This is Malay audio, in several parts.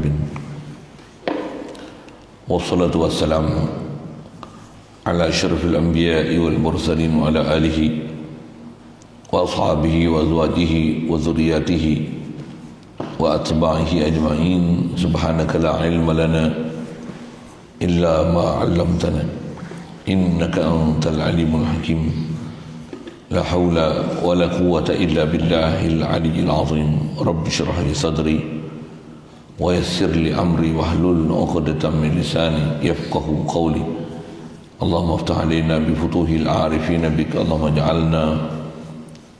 العالمين والصلاة والسلام على أشرف الأنبياء والمرسلين وعلى آله وأصحابه وأزواجه وذرياته وأتباعه أجمعين. سبحانك لا علم لنا إلا ما علمتنا إنك أنت العليم الحكيم. لا حول ولا قوة إلا بالله العلي العظيم. رب اشرح لي صدري ويسر لي أمري واحلل عقدة من لساني يفقه قولي. اللهم افتح علينا بفتوح العارفين بك. اللهم اجعلنا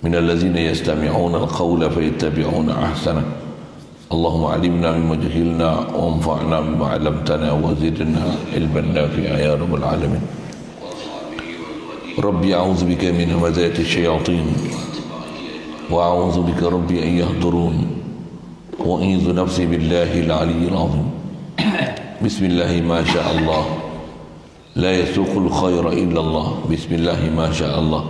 من الذين يستمعون القول فيتبعون أحسنه. اللهم علمنا مما جهلنا وانفعنا بما علمتنا وزدنا علما نافعا يا رب العالمين. ربي أعوذ بك من همزات الشياطين وأعوذ بك ربي أن يحضرون وأعيذ نفسي بالله العلي العظيم. بسم الله ما شاء الله لا يسوق الخير إلا الله. بسم الله ما شاء الله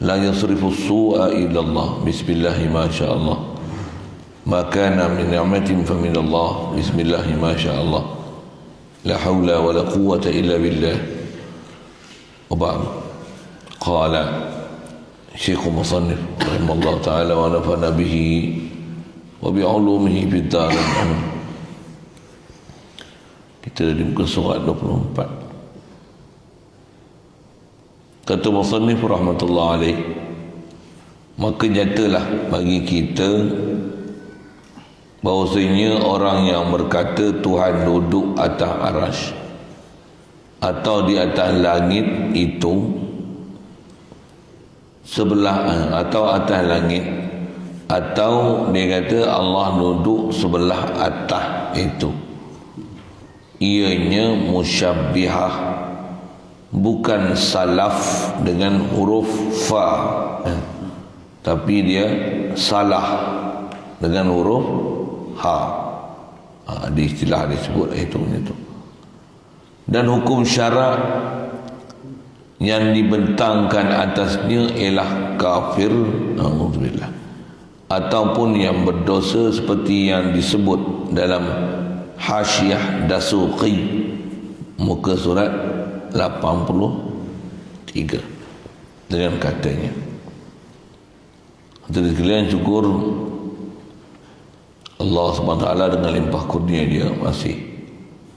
لا يصرف السوء إلا الله. بسم الله ما شاء الله ما كان من نعمة فمن الله. بسم الله ما شاء الله لا حول ولا قوة إلا بالله. وبعد قال شيخ مصنف رحمه الله تعالى ونفعنا به وبعلومه في الدار. Kita di muka surat 24. Kata Musannif rahmatullah alaih, maka nyatalah bagi kita bahawasanya orang yang berkata Tuhan duduk atas arasy atau di atas langit itu sebelah atau atas langit, atau dia kata Allah duduk sebelah atas itu, ianya musyabbihah, bukan salaf dengan huruf fa, tapi dia salah dengan huruf ha. Di istilah disebut itu. Dan hukum syarak yang dibentangkan atasnya ialah kafir, alhamdulillah, ataupun yang berdosa seperti yang disebut dalam Hasyiah Dasuqi muka surat 83 dengan katanya. Jadi sekalian, syukur Allah SWT dengan limpah kurnia dia masih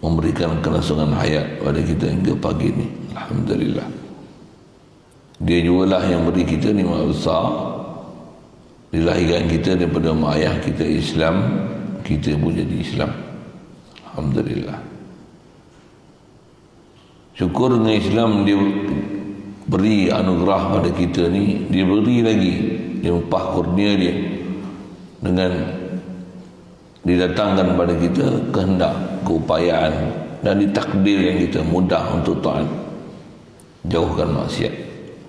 memberikan kelangsungan hayat pada kita hingga pagi ini. Alhamdulillah. Dia jugalah yang beri kita nikmat besar, dilahirkan kita daripada mak ayah kita Islam, kita pun jadi Islam. Alhamdulillah. Syukur dengan Islam dia beri anugerah pada kita ni, dia beri lagi limpah kurnia dia dengan didatangkan pada kita kehendak, keupayaan dan ditakdir yang kita mudah untuk taat, jauhkan maksiat.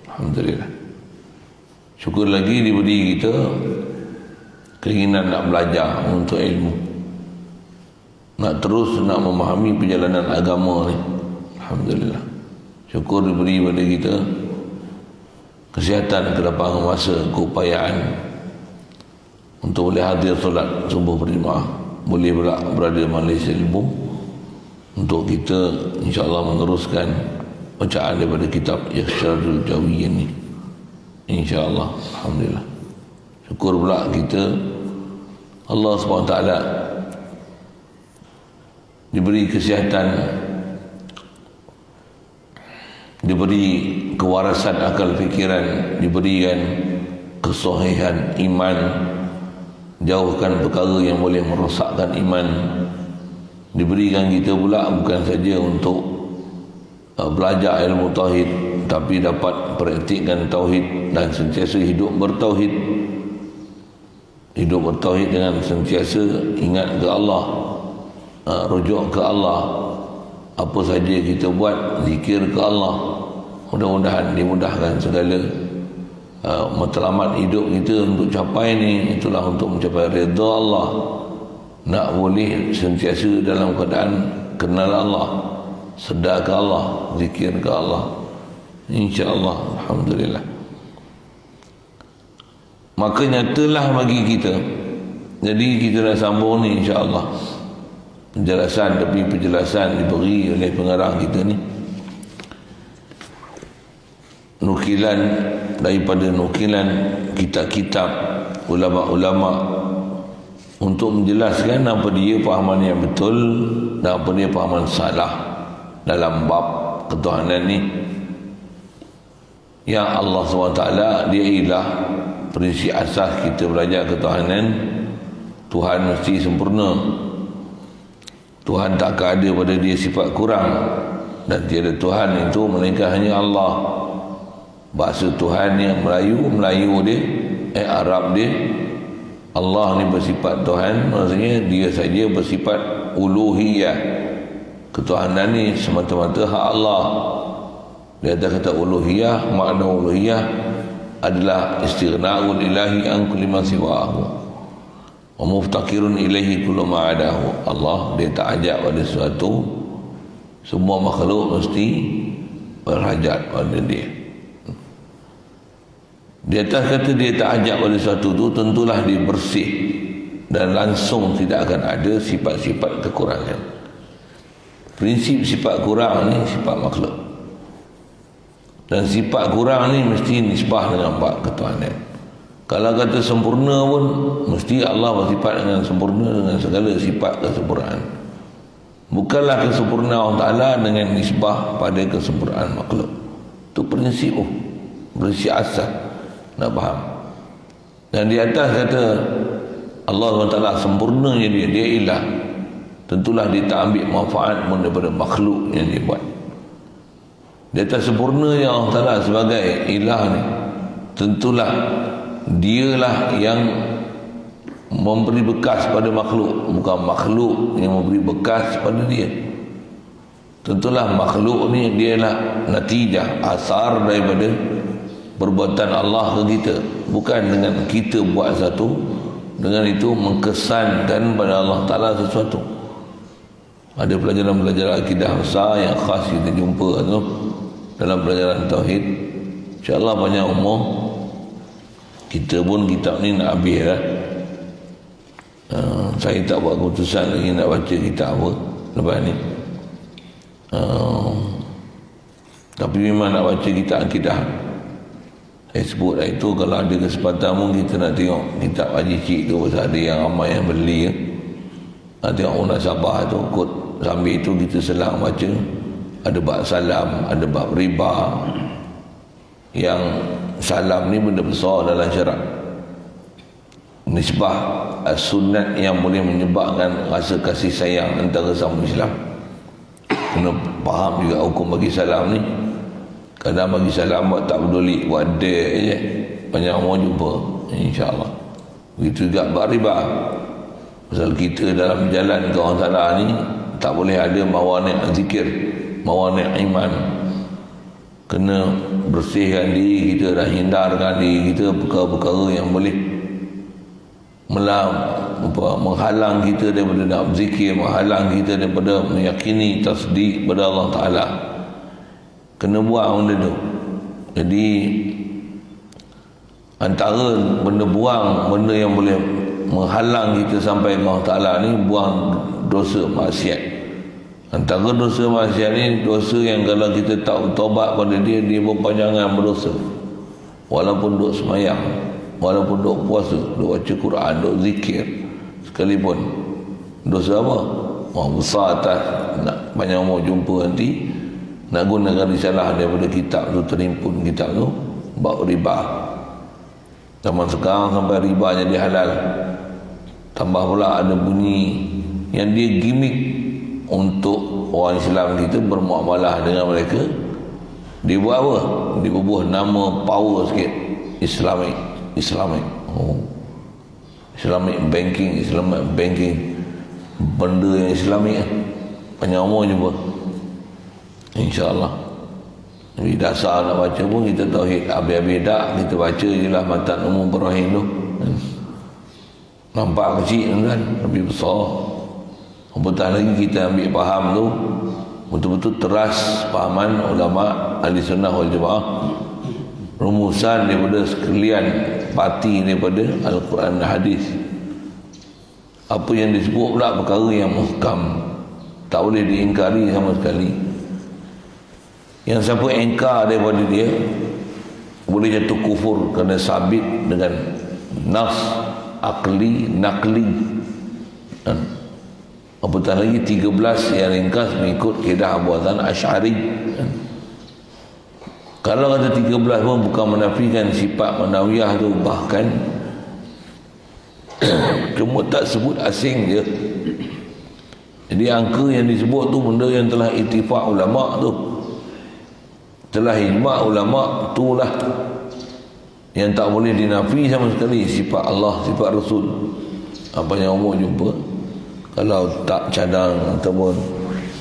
Alhamdulillah. Syukur lagi diberi kita keinginan nak belajar untuk ilmu, nak terus nak memahami perjalanan agama ni. Alhamdulillah. Syukur diberi pada kita kesihatan, kelapangan masa, keupayaan untuk boleh hadir solat subuh berjemaah, boleh pula berada di majlis ilmu untuk kita insya-Allah meneruskan bacaan daripada kitab Irsyadul Jawiyyin ini, insya-Allah. Alhamdulillah. Syukur pula kita Allah SWT diberi kesihatan, diberi kewarasan akal fikiran, diberikan kesahihan iman, jauhkan perkara yang boleh merosakkan iman, diberikan kita pula bukan saja untuk belajar ilmu tauhid, tapi dapat praktikkan tauhid dan sentiasa hidup bertauhid. Hidup bertauhid dengan sentiasa ingat ke Allah, rujuk ke Allah. Apa saja kita buat, zikir ke Allah. Mudah-mudahan dimudahkan segala matlamat hidup kita untuk capai ni. Itulah untuk mencapai redha Allah. Nak boleh sentiasa dalam keadaan kenal Allah, sedar ke Allah, zikir ke Allah, insya-Allah. Alhamdulillah. Maka nyatalah bagi kita Jadi kita dah sambung ni insya-Allah. Penjelasan diberi oleh pengarang kita ni. Nukilan daripada nukilan kitab-kitab ulama-ulama untuk menjelaskan apa dia fahaman yang betul dan apa dia fahaman salah dalam bab ketuhanan ni. Yang Allah SWT dia ialah prinsip asas kita belajar ketuhanan. Tuhan mesti sempurna. Tuhan takkan ada pada dia sifat kurang, dan tiada Tuhan itu melainkan hanya Allah. Bahasa Tuhan yang Melayu dia, Arab dia, Allah ni bersifat Tuhan, maksudnya dia saja bersifat uluhiyah. Ketuhanan ni semata-mata hak Allah. Dia ada kata uluhiyah, makna uluhiyah adalah istighna'ul ilahi an kulli ma siwahu wa muftaqirun ilaihi kullu ma adahu. Allah dia tak hajat pada sesuatu, semua makhluk mesti berhajat pada dia. Di atas kata dia tak hajat pada sesuatu tu, tentulah dia bersih dan langsung tidak akan ada sifat-sifat kekurangan. Prinsip sifat kurang ni sifat makhluk, dan sifat kurang ni mesti nisbah dengan bab ketuhanan. Kalau kata sempurna pun mesti Allah bersifat dengan sempurna dengan segala sifat kesempurnaan. Bukanlah kesempurnaan Allah Ta'ala dengan nisbah pada kesempurnaan makhluk. Itu prinsip prinsip asas nak faham. Dan di atas kata Allah SWT sempurnanya dia ilah, tentulah dia tak ambil manfaat pun daripada makhluk yang dia buat. Di atas sempurna yang Allah Ta'ala sebagai ilah ni, tentulah dialah yang memberi bekas pada makhluk, bukan makhluk yang memberi bekas pada dia. Tentulah makhluk ni dialah natijah, asar daripada perbuatan Allah ke kita. Bukan dengan kita buat satu, dengan itu mengkesankan pada Allah Ta'ala sesuatu. Ada pelajaran-pelajaran akidah besar yang khas kita jumpa tu dalam pelajaran Tauhid. InsyaAllah banyak umur. Kita pun kitab ni nak habis lah. Saya tak buat keputusan lagi nak baca kitab apa lepas ni. Tapi memang nak baca kitab akidah. Saya sebut lah itu, kalau ada kesempatan pun kita nak tengok kitab Haji Cik tu, pasal ada yang ramai yang beli ya. Nak tengok munasabah tu kot, sambil itu kita selang baca. Ada bab salam, ada bab riba. Yang salam ni benda besar dalam syarak. Nisbah sunat yang boleh menyebabkan rasa kasih sayang antara sama Islam. Kena faham juga hukum bagi salam ni. Kadang bagi salam buat tak peduli, buat dek je, banyak orang jumpa, insyaAllah. Begitu juga bab riba. Pasal kita dalam jalan ke orang salah ni tak boleh ada mawani' zikir, mawani' iman. Kena bersihkan diri kita dan hindarkan diri kita perkara-perkara yang boleh menghalang kita daripada nak berzikir, menghalang kita daripada meyakini tasdik pada Allah Ta'ala. Kena buang benda tu. Jadi antara benda buang, benda yang boleh menghalang kita sampai ke Allah Ta'ala ni, buang dosa maksiat. Antara dosa maksiat ni dosa yang kalau kita tak taubat pada dia, dia berpanjangan berdosa. Walaupun duk semayang, walaupun duk puasa, duk baca Quran, duk zikir sekalipun, dosa apa? Besar atas nak banyak orang jumpa nanti nak gunakan risalah daripada kitab tu, terimpun kitab tu, bab riba. Zaman sekarang sampai riba jadi halal. Tambah pula ada bunyi yang dia gimmick untuk orang Islam kita bermuamalah dengan mereka. Dia buat apa? Dia bubuh nama power sikit, Islamic Islamic banking, benda yang Islamik. Banyak umur jumpa, InsyaAllah. Jadi dasar nak baca pun kita tauhid, habis-habis tak kita baca je lah matan umum Ibrahim tu. Nampak kecil kan, tapi besar. Apatah lagi kita ambil faham tu betul-betul teras fahaman ulama ahli sunnah wal jamaah, rumusan daripada sekalian parti daripada Al-Quran dan Hadis. Apa yang disebut pula perkara yang muhkam, tak boleh diingkari sama sekali. Yang siapa ingkar daripada dia boleh jatuh kufur kerana sabit dengan nas akli nakli. Apatah lagi 13 yang ringkas mengikut kaedah Abu Hasan Asy'ari. Kalau ada 13 pun bukan menafikan sifat manawiyah tu, bahkan cuma tak sebut asing je. Jadi angka yang disebut tu benda yang telah ittifaq ulama tu, telah ijma' ulama, itulah yang tak boleh dinafi sama sekali. Sifat Allah, sifat Rasul. Apa yang umur jumpa, kalau tak cadang ataupun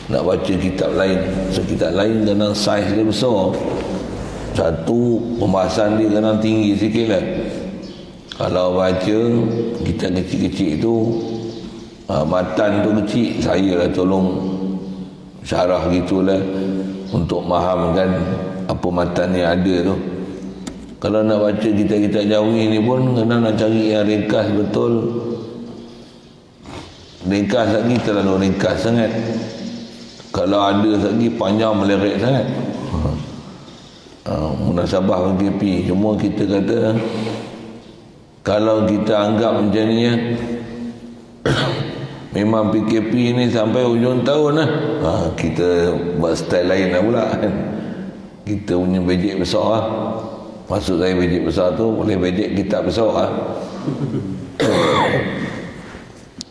nak baca kitab lain, kitab lain kadang saiz dia besar, satu pembahasan dia kadang tinggi sikit lah. Kalau baca kitab kecil-kecil tu, matan tu kecil, saya lah tolong syarah gitulah untuk fahamkan apa matan yang ada tu. Kalau nak baca kitab-kitab Jawi ni pun kadang nak cari yang ringkas betul. Ringkas lagi terlalu ringkas sangat. Kalau ada lagi panjang meleret sangat. Munasabah PKP. Cuma kita kata, kalau kita anggap macam ni ya, memang PKP ni sampai hujung tahun lah, kita buat style lain lah pula kan. Kita punya bajet besar lah. Maksud saya bajet besar tu boleh bajet kitab besar lah.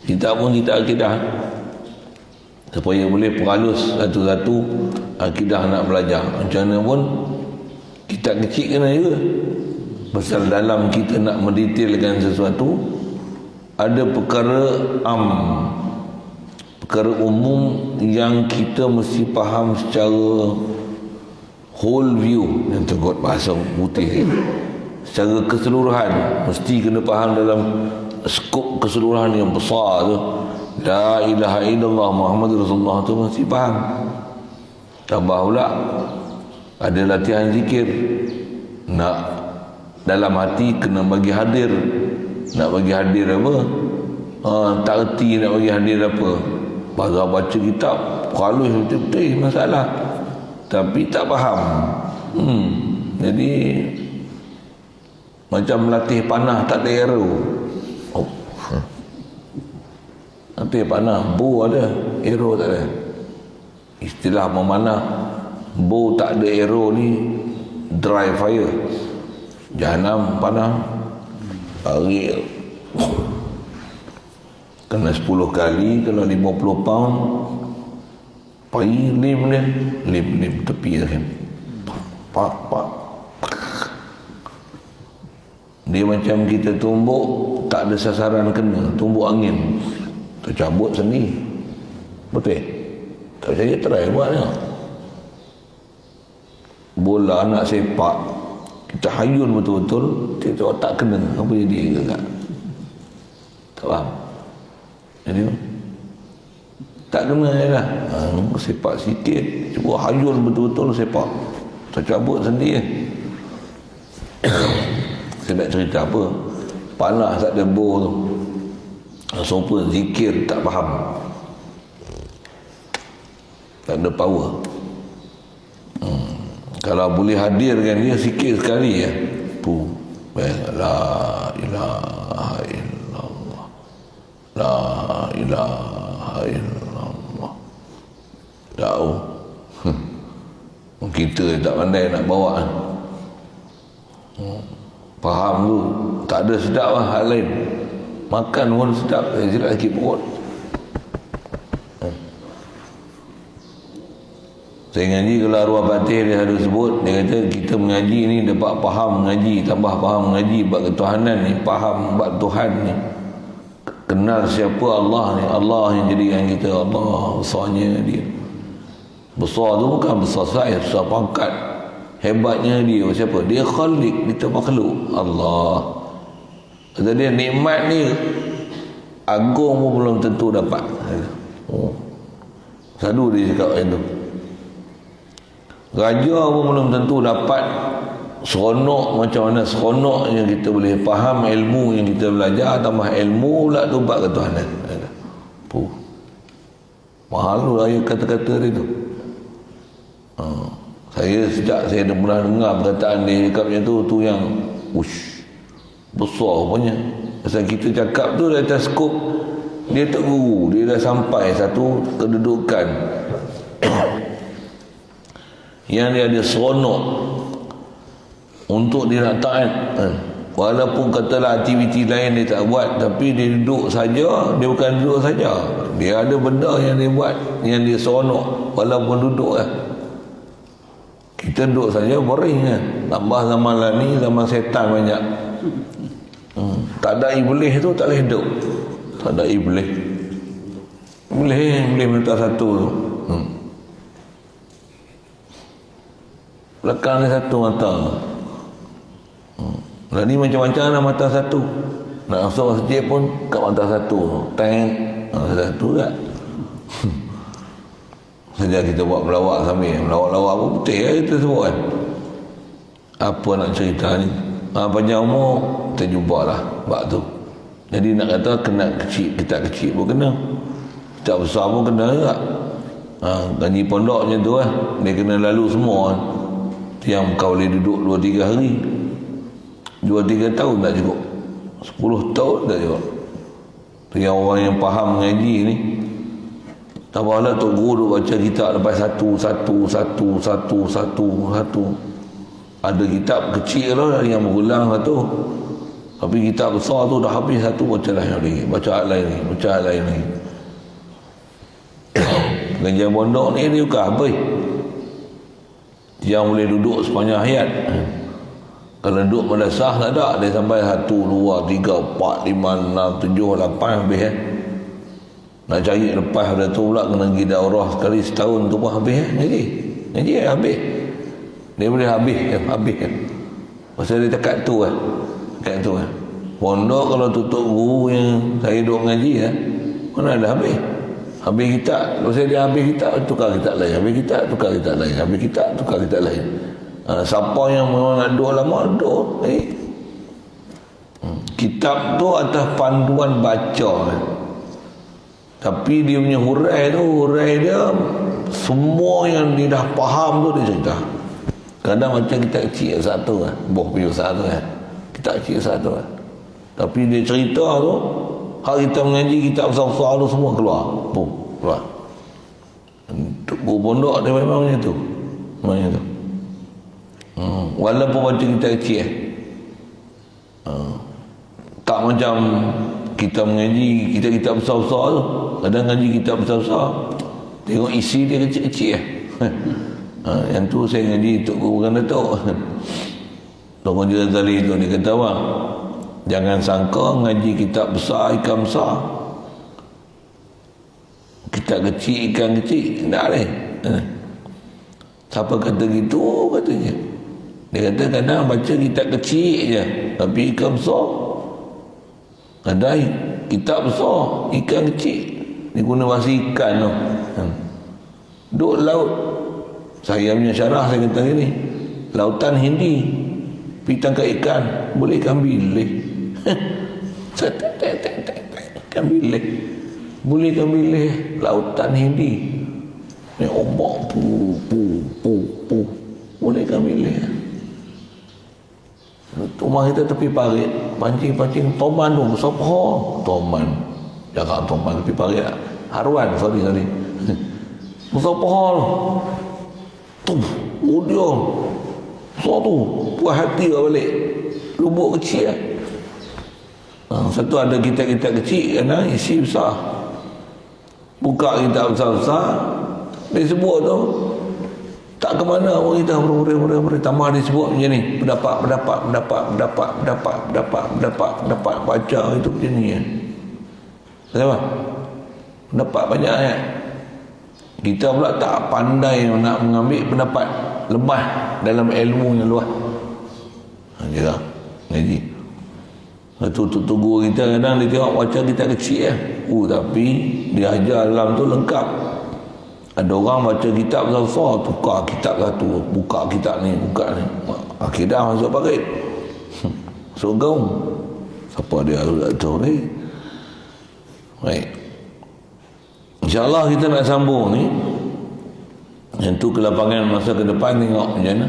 Kita pun kita akidah, supaya boleh perhalus satu-satu akidah nak belajar. Macam mana pun kitab kecil kena juga. Pasal dalam kita nak mendetailkan sesuatu, ada perkara perkara umum yang kita mesti faham secara whole view, yang terkut bahasa putih, secara keseluruhan. Mesti kena faham dalam skop keseluruhan yang besar tu. La ilaha illallah Muhammad Rasulullah tu mesti faham. Tambah pula ada latihan zikir. Nak dalam hati kena bagi hadir. Nak bagi hadir apa? Tak erti nak bagi hadir apa. Baca kitab halus betul-betul masalah, tapi tak faham. Jadi macam latih panah tak ada arrow. Latih panah, bow ada, arrow tak ada. Istilah memanah, bow tak ada arrow ni dry fire. Jahanam panah, hari kena 10 kali, kalau 50 pound pai lim tepi kan. Pak dia macam kita tumbuk tak ada sasaran kena, tumbuk angin tercabut sendiri. Betul? Tak percaya try buat ni. Bola nak sepak, kita hayun betul-betul, kita tak kena, apa jadi ke tak? Tak faham. Jadi tak kena je lah. Sepak sikit, cuba hayun betul-betul sepak, tercabut sendiri. Saya nak cerita apa? Panah tak ada bow tu, sopa zikir tak faham, tak ada power. Kalau boleh hadirkan dia sikit sekali ya, la ilaha illallah, la ilaha illallah. Tahu kita tak pandai nak bawa. Faham tu, tak ada sedap lah hal lain. Makan pun sedap, silap sikit perut. Saya ngaji, kalau arwah batin dia selalu sebut, dia kata kita mengaji ni dapat faham mengaji, tambah faham mengaji bab ketuhanan ni, faham bab Tuhan ni, kenal siapa Allah ni, Allah yang jadikan kita. Allah besarnya dia. Besar tu bukan besar saiz, besar pangkat. Hebatnya dia siapa? Dia khalik, dia makhluk. Allah. Kata dia nikmat ni agung pun belum tentu dapat. Selalu dia cakap macam tu. Raja pun belum tentu dapat seronok macam mana seronoknya kita boleh faham ilmu yang kita belajar, tambah ilmu pula tobat ketuhanan. Mahal tu lah kata-kata dia tu. Saya sejak saya dah pernah dengar perkataan dia cakap macam tu yang besar punya. Pasal kita cakap tu di atas skop dia tak guru, dia dah sampai satu kedudukan yang dia ada seronok untuk dia nak taat. Walaupun katalah aktiviti lain dia tak buat, tapi dia duduk saja, dia bukan duduk saja, dia ada benda yang dia buat yang dia seronok walaupun duduk lah. Kita duduk saja boring kan. Tambah zaman lah ni zaman setan banyak. Tak ada iblis tu tak boleh hidup. Tak ada iblis boleh minta satu tu. Belakang dia satu mata. Lah ni macam-macam lah mata satu. Nak masuk masjid pun kat mata satu. Satu tak. Sejak kita buat melawak sambil melawak-lawak pun betul lah kita sebut kan. Apa nak cerita ni, panjang umur kita jumpa lah bab tu. Jadi nak kata kena kecil, kita kecil pun kena, kita besar pun kena juga. Gaji pondok macam tu lah, dia kena lalu semua kan. Yang kau boleh duduk 2-3 hari, 2-3 tahun tak cukup, 10 tahun tak cukup. Yang orang yang faham mengaji ni, tak apalah Tok Guru duk baca kitab lepas satu. Ada kitab kecil lah yang berulang satu, tapi kitab besar tu dah habis satu, baca lain lagi, baca lain lagi. Pengajian pondok ni dia bukan habis, yang boleh duduk sepanjang hayat. Kalau duduk madrasah tak ada, dia sampai 1, 2, 3, 4, 5, 6, 7, 8 habis Nak cari lepas pada tu pula kena pergi daurah sekali setahun tu pun habis ngaji habis. Dia boleh habis. Pasal dia cakap tu kan. Pondok kalau tutup guru yang saya duduk ngaji mana ada habis. Habis kitab. Pasal dia habis kitab, tukar kitab lain. Habis kitab, tukar kitab lain. Habis kitab, tukar kitab lain. Siapa yang memang nak duduk lama, duduk. Kitab tu atas panduan baca Tapi dia punya hurai dia semua yang dia dah faham tu dia cerita. Kadang macam kita kecil satu boh piu satu kita kecil satu tapi dia cerita tu, hari kita mengaji kitab besar-besar tu semua keluar. Untuk guru pondok dia memang macam tu. Walaupun baca kita kecil tak macam kita mengaji kita besar-besar tu. Kadang ngaji kitab besar-besar, tengok isi dia kecil-kecil yang tu saya ngaji Tok Guru bukan Datuk Tok Guru Ghazali tu, dia kata bang, jangan sangka ngaji kitab besar ikan besar, kitab kecil ikan kecil, tak boleh. Siapa kata gitu katanya. Dia kata kadang baca kitab kecil je tapi ikan besar. Ada kitab besar ikan kecil. Dia guna bahasa ikan tu. Duk laut. Saya punya syarah saya kata ni, lautan Hindi pergi tangkap ikan, boleh ikan bilik. Ikan bilik. Boleh ikan bilik. Lautan Hindi. Ni ombak pu. Boleh ikan bilik. Rumah kita tepi parit, pancing toman tu besar pohon. Toman. Jangan toman tepi parit. Haruan, sorry. Besar pohon. Dia besar tu. Puas hati lah balik. Lubuk kecil lah. Satu ada kitab-kitab kecil kan, isi besar. Buka kitab besar-besar, dia sebut tu tak ke mana orang kita boleh tambah dia sebut macam ni, pendapat baca itu macam ni kenapa? Pendapat banyak kita pula tak pandai nak mengambil pendapat lemah dalam ilmu yang luas. Dia ngaji tu guru kita kadang dia tengok baca kita kecil tapi dia ajar dalam tu lengkap. Ada orang baca kitab besar, tukar kitab satu, buka kitab ni, buka ni, akidah masuk parit. Masuk gaung. Siapa dia tak tahu ni. Baik, InsyaAllah kita nak sambung ni. Yang tu kelapangan masa ke depan, tengok macam mana.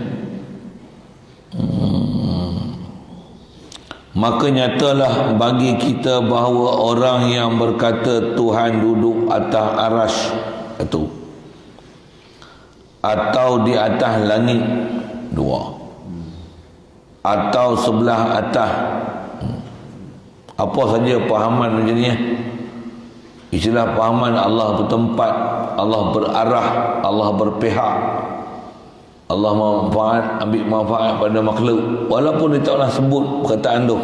Maka nyatalah bagi kita bahawa orang yang berkata Tuhan duduk atas arasy itu atau di atas langit, dua, atau sebelah atas, apa saja pahaman macam ni. Istilah pahaman Allah bertempat, Allah berarah, Allah berpihak, Allah ambil manfaat pada makhluk, walaupun dia tak pernah sebut perkataan tu,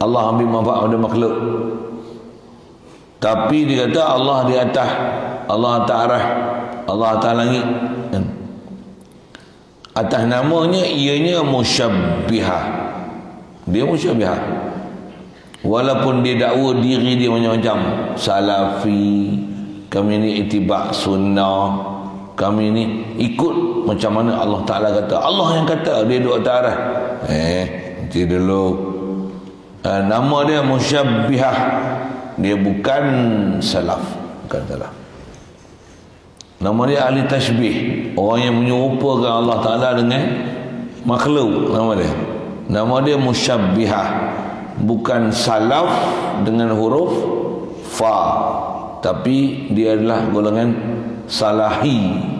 Allah ambil manfaat pada makhluk, tapi dia kata Allah di atas, Allah atas arah, Allah atas langit. Atas namanya ianya musyabbihah, dia musyabbihah, walaupun dia dakwa diri dia macam-macam, salafi, kami ni ittiba' sunnah, kami ni ikut macam mana Allah Ta'ala kata. Allah yang kata dia duduk atas arah. Nanti dulu. Nama dia musyabbihah. Dia bukan salaf. Bukan salaf. Nama dia ahli tashbih. Orang yang menyerupakan Allah Ta'ala dengan makhluk. Nama dia musyabbihah. Bukan salaf dengan huruf fa, tapi dia adalah golongan salahi.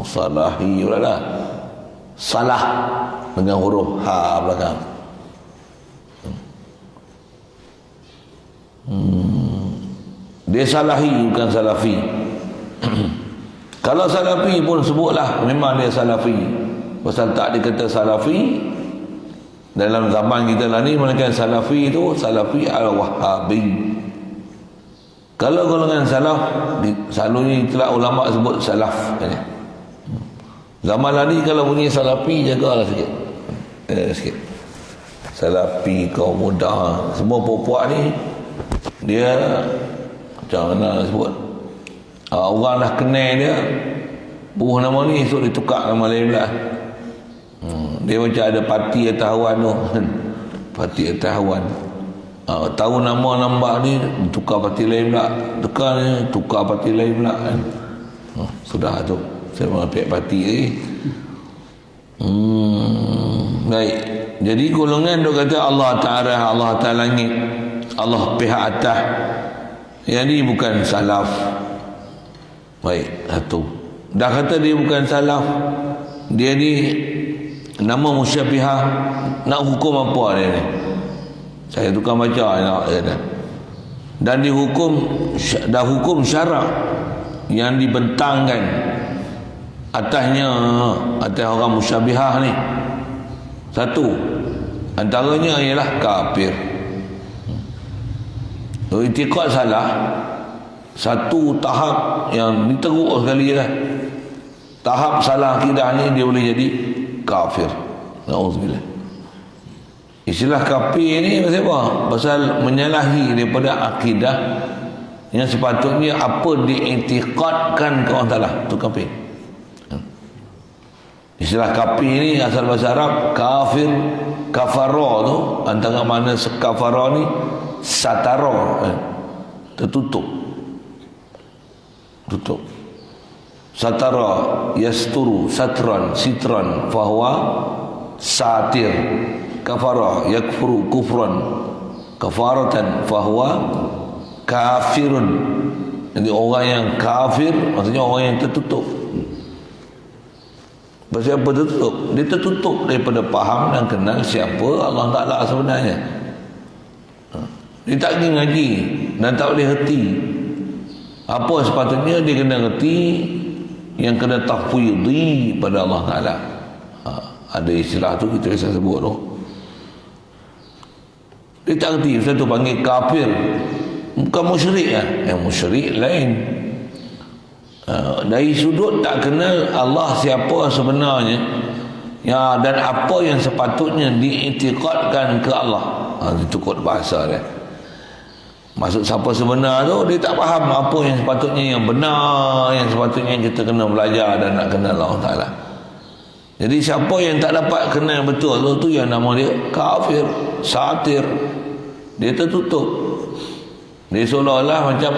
Salahi pula lah. Salah dengan huruf ha belakang. Dia salahi, bukan salafi. Kalau salafi pun sebutlah memang dia salafi. Pasal tak dikata salafi dalam zaman kita lah ni, melainkan salafi itu salafi al-wahhabi. Kalau golongan salaf, selalunya itulah ulama sebut salaf. Zaman lah ni kalau bunyi salafi, jagalah sikit. Sikit. Salafi, kaum muda, semua puak-puak ni dia macam mana nak sebut, orang dah kenal dia, buruh nama ni, esok dia tukar nama lain pula. Dia macam ada parti atas awan tu. Parti atas awan. Tahu nama nampak ni, tukar parti lain pula. Tukar parti lain pula. Sudah tu, saya mahu pihak parti ni. Baik. Jadi golongan dia kata Allah Ta'ala, Allah Ta'ala langit, Allah pihak atas. Yang ni bukan salaf. Baik, satu. Dah kata dia bukan salaf, dia ni nama musyabbihah, nak hukum apa dia ni? Saya tukar baca dan dihukum, dah hukum syarak yang dibentangkan atasnya, atas orang musyabbihah ni. Satu antaranya ialah kafir. I'tiqad salah, satu tahap yang diteruk sekali lah. Tahap salah akidah ni dia boleh jadi kafir. Na'udzubillah. Istilah kafir ni pasal apa? Pasal menyalahi daripada akidah yang sepatutnya apa diiktikadkan ke orang Ta'ala, tu kafir. Istilah kafir ni asal bahasa Arab kafir, kafara tu, antara mana kafara ni satara, tertutup, tutup. Satara yasturu satran sitran fahuwa satir. Kafara yakfuru kufran kafaratan fahuwa kafirun. Jadi orang yang kafir maksudnya orang yang tertutup. Pasal apa tertutup? Dia tertutup daripada faham dan kenal siapa Allah Ta'ala sebenarnya. Dia tak pergi ngaji dan tak boleh reti. Apa sepatutnya dia kena reti, yang kena tafwidhi pada Allah Ta'ala. Ada istilah tu kita biasa sebut tu. Dia tak reti, pasal tu panggil kafir. Bukan musyrik lah. Yang musyrik lain. Dari sudut tak kenal Allah siapa sebenarnya, ya, dan apa yang sepatutnya diiktikadkan ke Allah. Itu kod bahasa dia. Maksud siapa sebenar tu, dia tak faham apa yang sepatutnya yang benar, yang sepatutnya kita kena belajar dan nak kenal Allah Ta'ala. Jadi siapa yang tak dapat kenal betul tu yang nama dia kafir, satir. Dia tertutup. Dia seolah-olah macam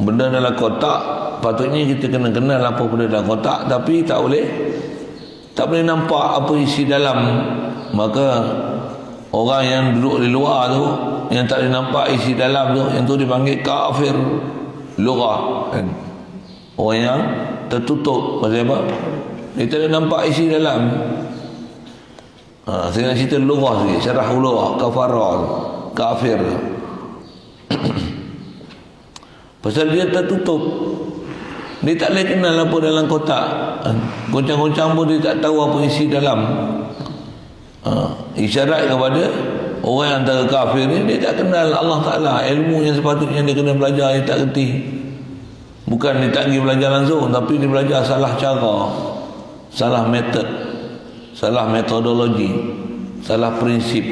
benda dalam kotak, patutnya kita kena kenal apa benda dalam kotak, tapi tak boleh nampak apa isi dalam. Maka orang yang duduk di luar tu, yang tak boleh nampak isi dalam tu, yang tu dipanggil kafir lughah kan? Orang yang tertutup. Pasal apa? Dia tak boleh nampak isi dalam. Saya nak cerita lughah sikit, syarah lughah kafarah tu, kafir tu. Pasal dia tertutup, dia tak boleh kenal apa dalam kotak. Goncang-goncang pun dia tak tahu apa isi dalam. Isyarat kepada orang yang antara kafir ni, dia tak kenal Allah Ta'ala. Ilmu yang sepatutnya dia kena belajar, dia tak kerti. Bukan dia tak pergi belajar langsung, tapi dia belajar salah cara, salah metod, salah metodologi, salah prinsip,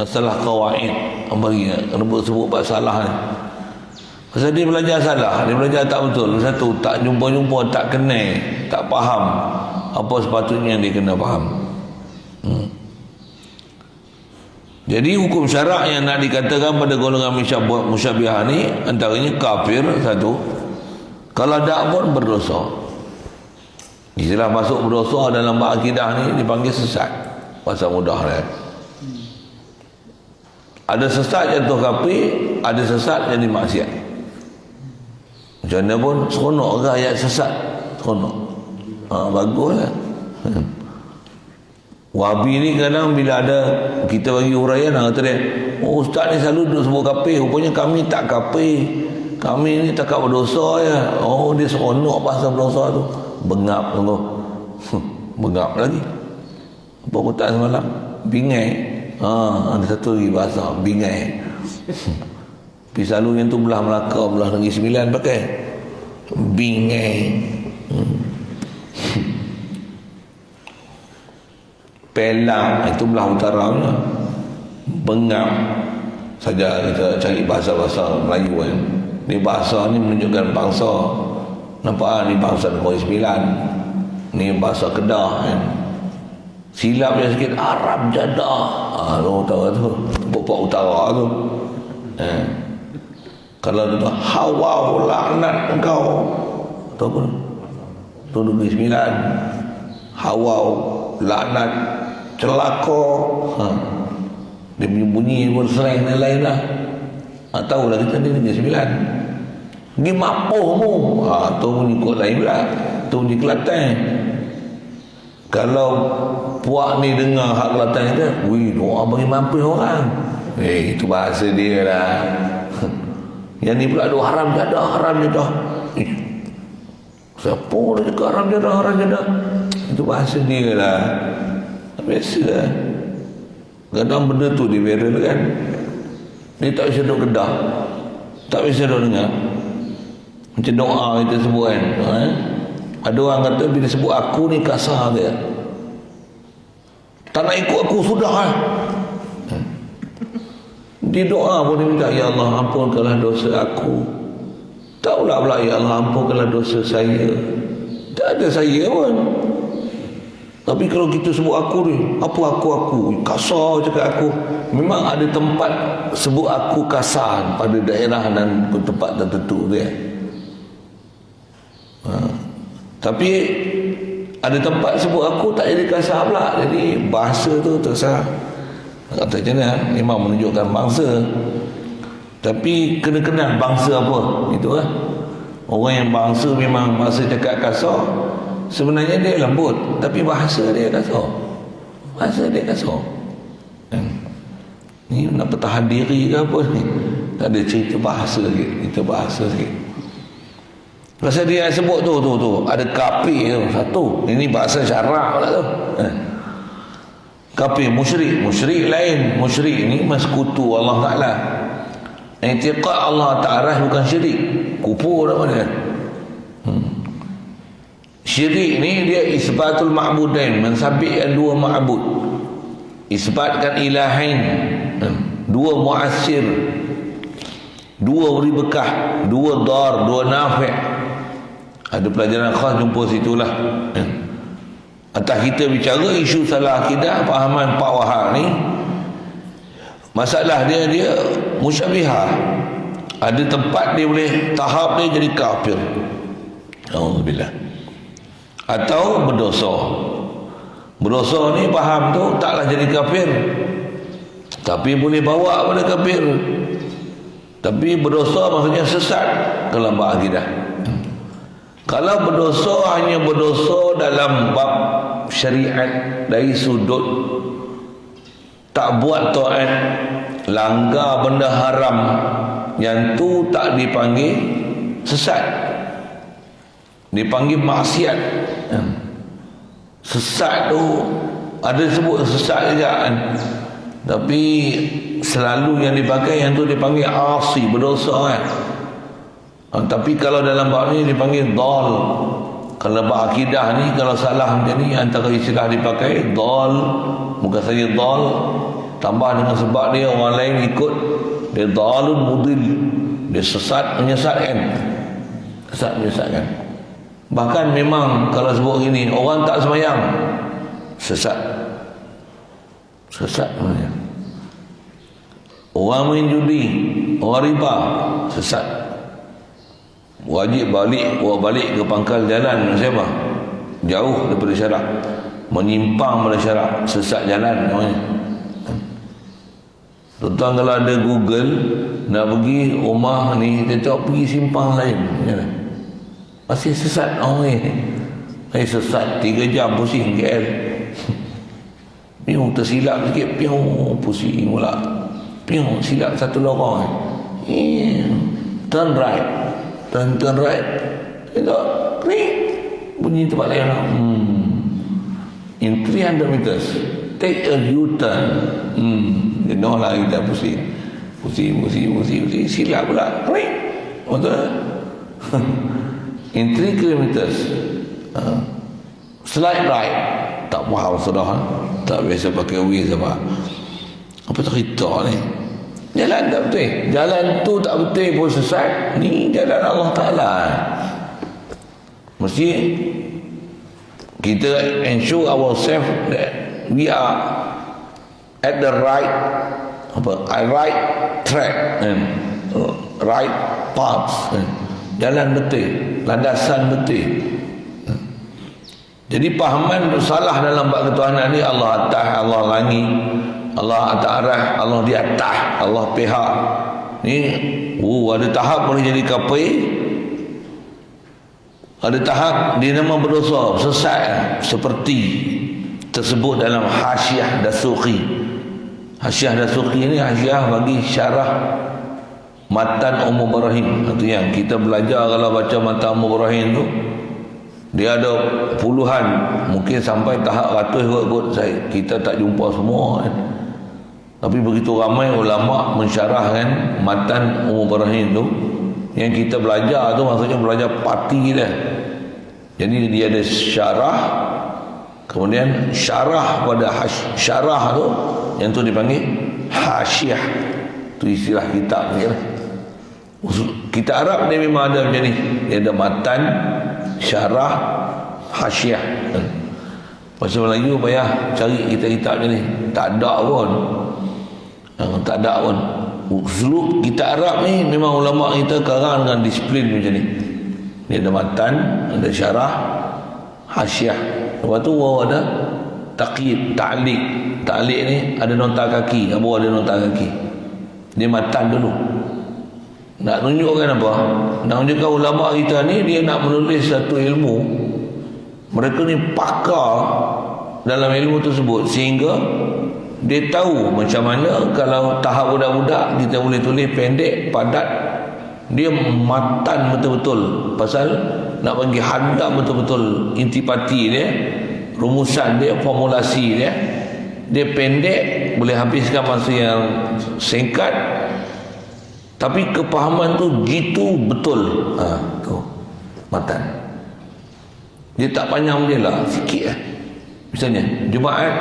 salah kawaid. Sebut salah ni. Pasal dia belajar salah, dia belajar tak betul. Satu, tak jumpa-jumpa, tak kenal, tak faham apa sepatutnya dia kena faham. Jadi hukum syarak yang nak dikatakan pada golongan musyabiah ni, antaranya kafir satu, kalau tak pun berdosa. Istilah masuk berdosa dalam akidah ni dipanggil sesat. Bahasa mudah kan. Ada sesat jatuh kafir, ada sesat jadi maksiat. Macam mana pun seronok ke ayat sesat? Seronok. Bagus lah. Wahabi ni kadang bila ada kita bagi huraian, kata dia, oh ustaz ni selalu duduk sebut kafir, rupanya kami tak kafir, kami ni tak berdosa ya. Oh, dia seronok bahasa berdosa tu. Bengap tu. Bengap lagi. Apa kata semalam? Bingai. Ada satu lagi bahasa bingai. Tapi selalu yang tu belah Melaka, belah Negeri Sembilan pakai bingai. Pelang itu belah utara punya. Bengap saja kita cari bahasa-bahasa Melayu kan. Ni bahasa ni menunjukkan bangsa. Nampak ni bangsa Negeri Sembilan. Ni bahasa Kedah kan. Silap dia sikit Arab Jadah. Lo tahu tu. Pokok utara tu. Kalau tu hawa laknat engkau. Tahu pun. Tu Negeri Sembilan. Hawa laknat celaka. Dia punya bunyi pun selain dan lain lah. Tahulah kita ni Negeri Sembilan. Pergi mapuhmu. Tu bunyi kot lain pula. Tu bunyi Kelantan. Kalau puak ni dengar hak Kelantan kita, wih, doa bagi mampus orang. Itu bahasa dia lah. Yang ni pula doa haram jadah. Siapa dia cakap haram jadah? Itu bahasa dia lah. Biasa lah. Kadang benda tu dia viral kan. Dia tak bisa duduk Kedah, tak bisa duduk dengar. Macam doa kita sebut kan. Ada orang kata bila sebut aku ni kasar dia. Tak nak ikut aku sudah kan. Dia doa pun dia minta, ya Allah ampunkanlah dosa aku. Tak pula ya Allah ampunkanlah dosa saya. Tak ada saya pun. Tapi kalau kita sebut aku ni, apa aku kasar cakap aku. Memang ada tempat sebut aku kasar pada daerah dan tempat tertentu tu ya. Tapi ada tempat sebut aku tak jadi kasar pula. Jadi bahasa tu terserah. Kata macam mana, memang menunjukkan bangsa. Tapi kena kenal bangsa apa. Itu lah. Orang yang bangsa memang bangsa cakap kasar, sebenarnya dia lembut, tapi bahasa dia kasar. Ni nak pertahan diri ke apa ni? Tak ada cerita bahasa sikit. Kita bahasa sikit. Pasal dia sebut tu ada kafir tu satu. Ini bahasa syarak pula tu. Kafir, musyrik lain. Musyrik ni mensekutu Allah Ta'ala. I'tiqad Allah Ta'ala bukan syirik. Kufur apa dia? Syirik ni dia isbatul ma'budain, mensabitkan dua ma'bud. Isbatkan ilahain, dua mu'assir. Dua beri bekah, dua dar, dua nafi'. Ada pelajaran khas jumpa situlah. Atas kita bicara isu salah akidah, fahaman Pak Wahab ni, masalah dia musyabihah. Ada tempat dia boleh tahap dia jadi kafir. Alhamdulillah. Atau berdosa. Berdosa ni faham tu taklah jadi kafir, tapi boleh bawa pada kafir. Tapi berdosa maksudnya sesat dalam bab akidah. Kalau berdosa hanya berdosa dalam bab syariat dari sudut tak buat taat, langgar benda haram, yang tu tak dipanggil sesat, dipanggil maksiat. Sesat tu ada sebut sesat juga kan, tapi selalu yang dipakai yang tu dipanggil asi, berdosa kan. Tapi kalau dalam bab ni dipanggil dal. Kalau bab akidah ni, kalau salah macam ni, antara istilah dipakai dal, bukan saja dal, tambah dengan sebab dia orang lain ikut, dia dalun mudil, dia sesat, menyesatkan. Sesat, menyesatkan. Bahkan memang kalau sebut gini, orang tak sembahyang, sesat. Sesat namanya. Orang main judi, orang riba, sesat. Wajib balik ke pangkal jalan siapa? Jauh daripada syarak, menyimpang pada syarak, sesat jalan namanya. Tuan-tuan kalau ada Google nak pergi rumah ni, dia tak pergi simpang lain, masih sesat orang ni. Sesat 3 jam pusing KL. Piung tersilap sikit, piung pusing pula. Piung silap satu lorong. Turn right. Turn right. Tengok, klik. Bunyi tempat lain. In 300 meters, take a U-turn. Dia noh lah kita pusing. Silap pula. Klik. Betul. In 3 kilometers, slide right. Tak faham sudah. Tak biasa pakai Waze apa cerita ni. Jalan tak betul, jalan tu tak betul pun sesat. Ni jalan Allah Ta'ala. Mesti kita ensure ourselves that we are at the right track and right path, jalan betul, landasan betul. Jadi pahaman salah dalam bab ketuhanan ni, Allah atas, Allah langit, Allah atas arah, Allah di atas, Allah pihak ni. Ada tahap boleh jadi kafir, ada tahap dia nama berdosa, sesat, seperti tersebut dalam Hasyiah Dasuqi. Hasyiah Dasuqi ni hasyiah bagi syarah Matan Umm Ibrahim. Itu yang kita belajar kalau baca Matan Umm Ibrahim tu, dia ada puluhan, mungkin sampai tahap ratus kot. Kita tak jumpa semua kan. Tapi begitu ramai ulama mensyarahkan Matan Umm Ibrahim tu. Yang kita belajar tu maksudnya belajar parti dia. Jadi dia ada syarah, kemudian syarah pada syarah tu, yang tu dipanggil hasyiah. Tu istilah kitab ni kan. Kitab Arab dia memang ada macam ni. Dia ada matan, syarah, hasyiah. Bahasa Melayu payah cari kitab-kitab macam ni, tak ada pun. Tak ada pun. Uslub kitab Arab ni memang ulama kita karang dengan disiplin macam ni. Dia ada matan, ada syarah, hasyiah. Lepas tu ada taqyid, ta'liq. Ta'liq ni ada nota kaki, apa ada nota kaki. Dia matan dulu. Nak tunjukkan apa? Nak tunjukkan ulama kita ni, dia nak menulis satu ilmu. Mereka ni pakar dalam ilmu tersebut, sehingga dia tahu macam mana kalau tahap budak-budak kita boleh tulis pendek, padat. Dia matan betul-betul, pasal nak bagi hadam betul-betul intipati dia, rumusan dia, formulasi dia. Dia pendek, boleh habiskan masa yang singkat, tapi kepahaman tu gitu betul. Tu matan. Dia tak panjang je lah, sikit lah. Misalnya Jumaat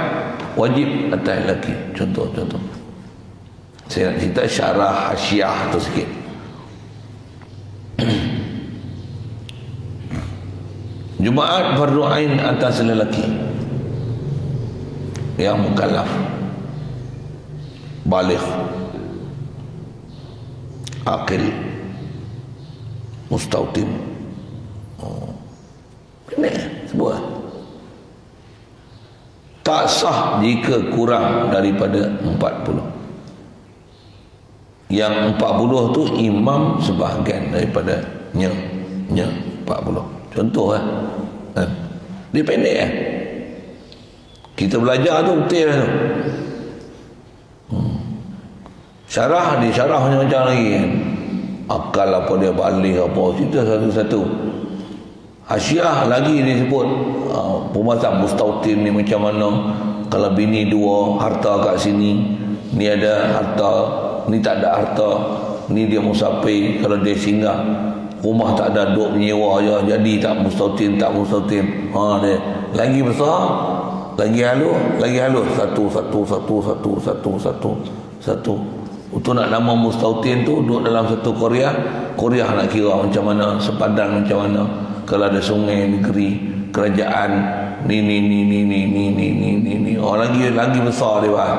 wajib atas lelaki, contoh. Saya nak cerita syarah hasyiah tu sikit. Jumaat fardu ain atas lelaki yang mukallaf, baligh, akil, mustautin. Ini sebuah tak sah jika kurang daripada 40. Yang 40 tu imam sebahagian daripada nya 40. Contoh dia pendek kita belajar tu betul tu. Syarah dia syarah macam-macam lagi kan. Akal apa dia, balik apa, cerita satu-satu. Hasyiah lagi dia sebut pembahasan mustautin ni macam mana, kalau bini dua, harta kat sini, ni ada harta, ni tak ada harta, ni dia musafir, kalau dia singgah rumah tak ada duk menyewa je, jadi tak mustautin. Dia lagi besar, lagi halus, satu. Untuk nak nama mustautin tu duduk dalam satu Korea nak kira macam mana, sepadan macam mana, kalau ada sungai, negeri, kerajaan, ni lagi besar dia bah.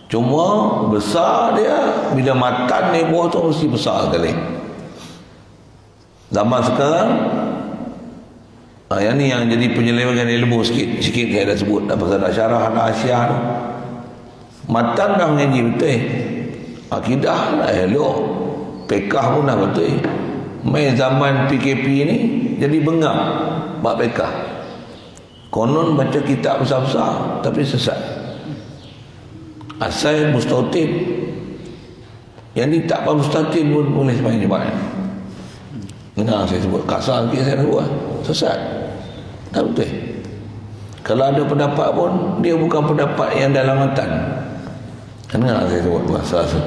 Cuma besar dia bila matan ni buah tu mesti besar sekali. Zaman sekarang yang ni yang jadi penyelewengan ilmu sikit saya dah sebut dah pasal syarah dan Hasyiah tu. Matan dah mengaji betul, akidah dah elok, pekah pun dah betul. Main zaman PKP ni jadi bengang bab pekah. Konon baca kitab besar-besar tapi sesat. Asal mustautin, yang ni tak apa mustautin pun boleh sembahyang Jumaat. Dengar saya sebut kasar sikit, saya sebut sesat. Tak betul. Kalau ada pendapat pun dia bukan pendapat yang dalam matan. Dengar saya sebut bahasa asal.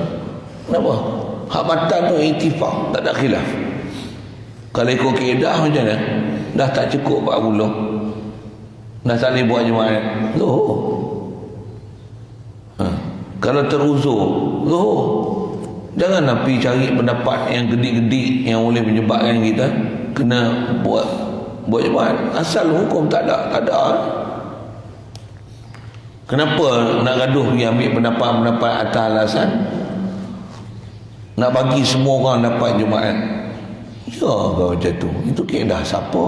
Kenapa? Hak matan tu ittifaq, tak ada khilaf. Kalau ikut kaedah macam mana? Dah tak cukup 40, dah tak boleh buat Jumaat, zuhur. Kalau teruzur, zuhur. Janganlah pergi cari pendapat yang gedik-gedik yang boleh menyebabkan kita kena buat Jumaat. Asal hukum tak ada. Kenapa nak gaduh pergi ambil pendapat atas alasan nak bagi semua orang dapat Jumaat? Ya, kau macam tu. Itu kaedah siapa?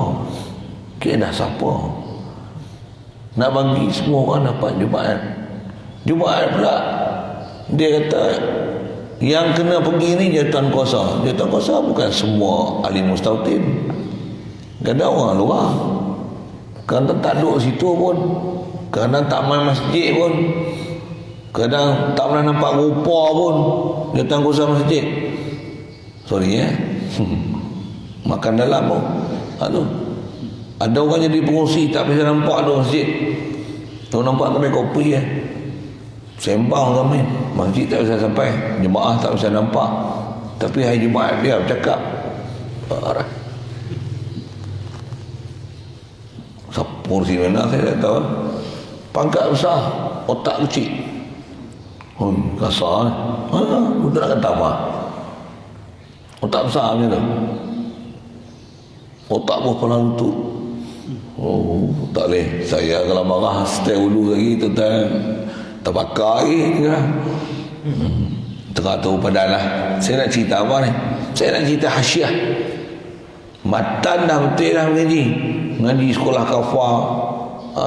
Nak bagi semua orang dapat Jumaat pula dia kata yang kena pergi ni jawatan kuasa. Jawatan kuasa bukan semua ahli mustautin. Kadang orang luar, kadang tak duduk situ pun, kadang tak main masjid pun, kadang tak pernah nampak rupa pun jawatan kuasa masjid. Sorry makan dalam pun. Ada orang jadi pengurusi tak bisa nampak tu masjid. Tu nampak kedai kopi sembang ramai, masjid tak bisa sampai, jemaah tak bisa nampak, tapi hari Jumaat dia bercakap. Pengurusi mana saya tak tahu. Pangkat besar, otak kecil. Kasar betul nak kata apa? Otak besar macam tu, otak pun kepala lutut. Tak boleh. Saya kalau marah stay dulu lagi terbakar lagi tengah tu padahlah. Saya nak cerita apa ni? Saya nak cerita Hasyiah. Matan dah betul dah mengaji sekolah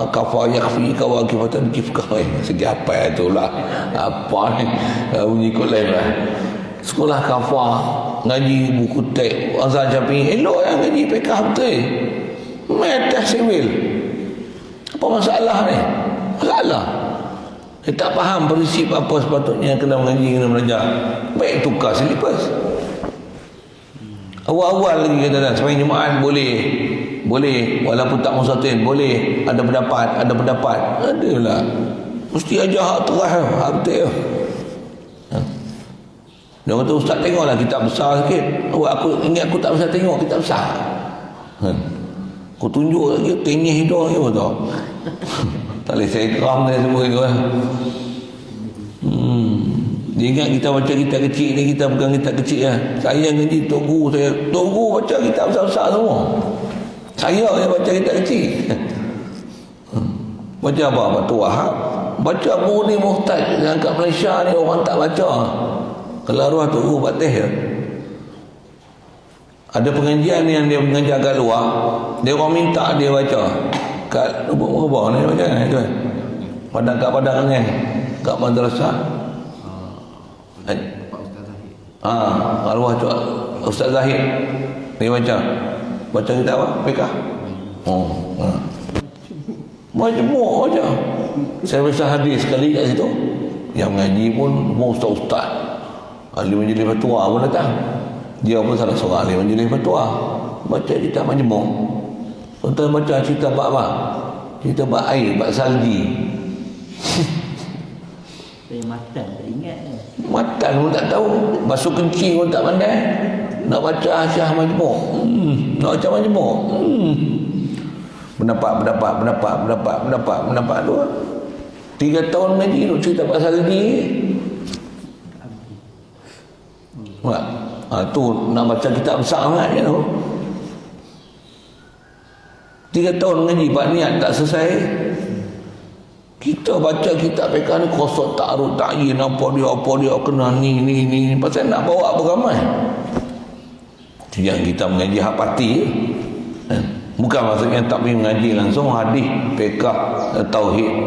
kafah yakfi kawakifatan kifkah. Segi apa tu lah, apa ni bunyi kot lain lah. Sekolah kafah ngaji buku teks Azhar Syafi'i elok yang ngaji pekah betul. Metas sivil. Apa masalah ni? Masalah dia tak faham prinsip apa sepatutnya kena mengaji, kena belajar. Baik tukar silibus. Awal-awal lagi kata dah sembahyang Jumaat boleh walaupun tak musatin, boleh. Ada pendapat adalah mesti ajar hak terah, hak betul. Dia kata ustaz tengoklah kitab besar sikit. Aku ingat aku tak bisa tengok kitab besar. Aku tunjuk lagi tenyih hidung je betul. Tak boleh saya keram dia semua itu Dia ingat kita baca kitab kecil ni, kita bukan kitab kecil lah. Saya ngaji Tok Guru, saya Tok Guru baca kitab besar-besar semua. Saya yang baca kitab kecil. Baca apa? Batu Wahab. Baca Murni Muhtaj. Yang kat Malaysia ni orang tak baca. Kalau arwah tu Fatih ya. Ada pengajian yang dia mengajar kat luar, dia orang minta dia baca kat lubuk-lubuk ni baca kan tu kan. Padang kat padang kan. Kat madrasah. Arwah tu Ustaz Zahid dia baca kitab apa? Fiqh. Majmuk baca. Saya baca hadis sekali kat situ. Yang mengaji pun semua ustaz-ustaz. Ahli majlis fatwa pun datang. Dia pun salah seorang ahli majlis fatwa. Baca kitab majmuk. Tuan-tuan baca cerita bab apa? Cerita bab air, bab salji. Saya matan tak ingat. Matan pun tak tahu. Basuh kencing pun tak pandai. Nak baca Asyah Majmuk. Nak baca Majmuk. Pendapat tu. 3 tahun ngaji tu cerita pasal salji. Tu nak baca kitab besar sangat je tu. 3 tahun ngaji buat niat tak selesai. Kita baca kitab fiqh ni kosong ta'arud ta'yin apa dia kena ni pasal nak bawa apa ramai. Yang kita mengaji hak parti bukan maksudnya tak pergi mengaji langsung hadis fiqh tauhid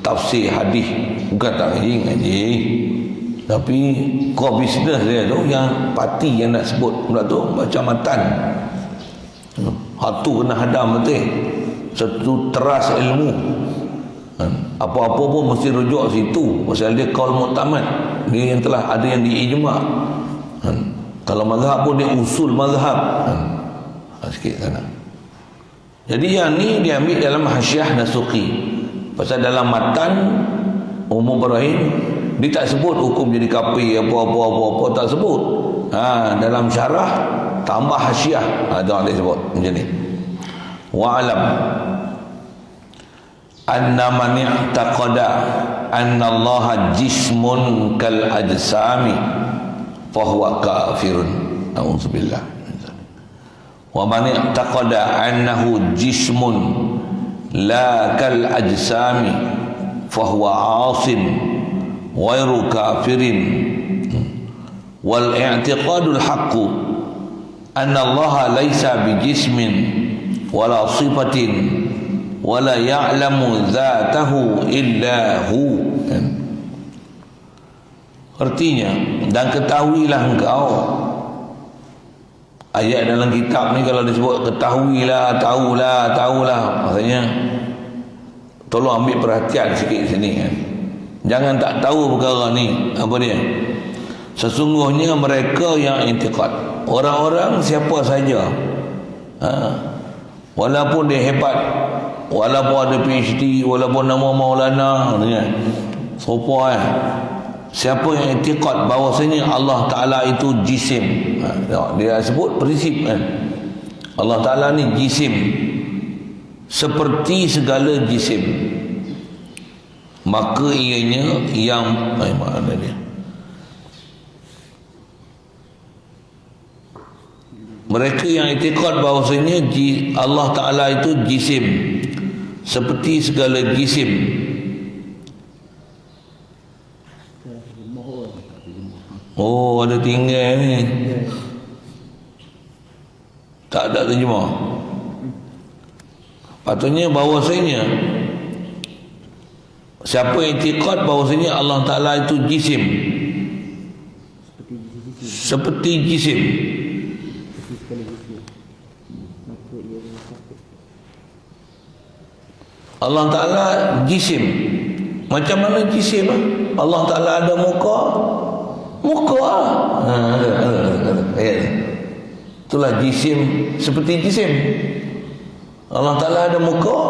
tafsir hadis, bukan tak ngaji tapi core business dia tu yang parti yang nak sebut pula tu baca matan. Hak tu kena hadam betul. Satu teras ilmu. Apa-apa pun mesti rujuk situ. Pasal dia qaul mu'tamad. Dia yang telah ada yang diijma'. Kalau mazhab pun dia usul mazhab. Sikit sana. Jadi yang ni dia ambil dalam Hasyiah Nasuqi. Pasal dalam matan Umum Ibrahim dia tak sebut hukum jadi kafir apa tak sebut. Dalam syarah tambah hasyiah. Dia sebut macam ni. Wa'alam anna man i'taqada anna Allah jismun kal ajsami fahuwa kafirun. A'udzubillah. Wa man i'taqada annahu jismun la kal ajsami fahuwa 'asin ghairu kafirin. Wal i'tiqadul haqqu anna Allah laisa bijismin wala sifatin wala ya'lamu dzatahu illa hu. Artinya, dan ketahuilah engkau, ayat dalam kitab ni kalau disebut ketahuilah, tahulah, maksudnya tolong ambil perhatian sikit sini kan. Jangan tak tahu perkara ni. Apa dia? Sesungguhnya mereka yang intiqad, orang-orang siapa saja, walaupun dia hebat, walaupun ada PhD, walaupun nama Maulana, serupa siapa yang intiqad bahawasanya Allah Ta'ala itu jisim. Dia sebut prinsip kan. Allah Ta'ala ni jisim, seperti segala jisim, maka ianya yang mana dia? Mereka yang i'tiqad bahawasanya Allah Ta'ala itu jisim, seperti segala jisim. Oh, ada tinggal ni. Tak ada terjemah. Patutnya bahawasanya siapa yang i'tiqad bahawasanya Allah Ta'ala itu jisim, seperti jisim, Allah Ta'ala jisim. Macam mana jisim? Allah Ta'ala ada muka itulah jisim, seperti jisim. Allah Ta'ala ada muka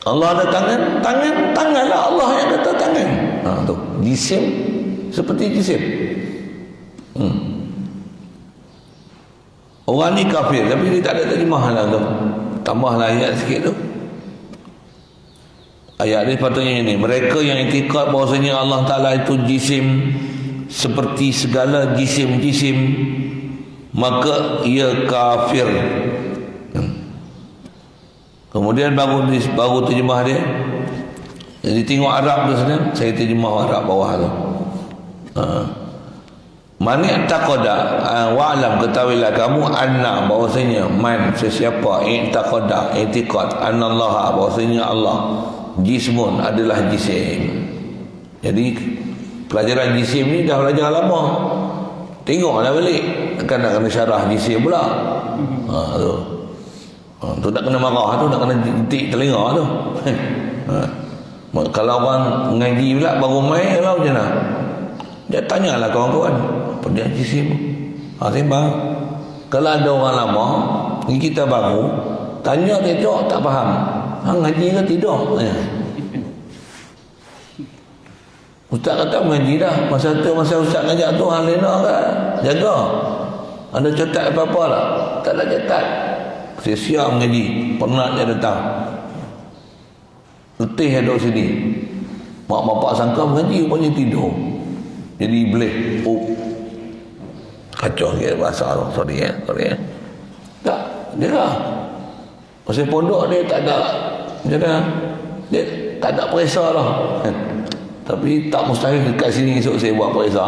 Allah ada tanganlah Allah yang ada tangan. Tu jisim, seperti jisim. Orang ni kafir tapi dia tak ada terjemah lah tu. Tambahlah ayat sikit tu. Ayat ni patutnya ini, mereka yang i'tiqad bahawasanya Allah Ta'ala itu jisim, seperti segala jisim-jisim, maka ia kafir. Kemudian baru terjemah dia. Jadi tengok Arab tu sebenarnya, saya terjemah Arab bawah tu. Man i'taqada, wa'lam, ketahuilah kamu, anna, bahwasanya man, sesiapa, i'taqada, i'tiqad, anna Allah, bahwasanya Allah, jismun, adalah jisim. Jadi pelajaran jisim ni dah belajar lama, tengoklah balik, kan nak kena syarah jisim pula. Tu tak kena marah tu, nak kena jentik telinga tu. Kalau orang ngaji pula baru main lah, macam mana? Dia tanyalah kawan-kawan, apa dia jisim? Sembang. Kalau ada orang lama, ni kita baru, tanya tidak tak faham. Ngaji ke tidak? Ustaz kata mengaji dah. Masa Ustaz ngajak tu, hang lena kan? Jaga. Ada catat apa-apa tak? Tak ada catat. Sia-sia mengaji. Penat dia datang. Letih ada sini. Mak bapak sangka mengaji, rupanya tidur. Jadi boleh. Kacau ke bahasa tu. Sorry. Tak. Dia lah. Masa pondok dia tak ada. Macam mana? Dia tak ada perisa lah. Tapi tak mustahil dekat sini esok saya buat perisa.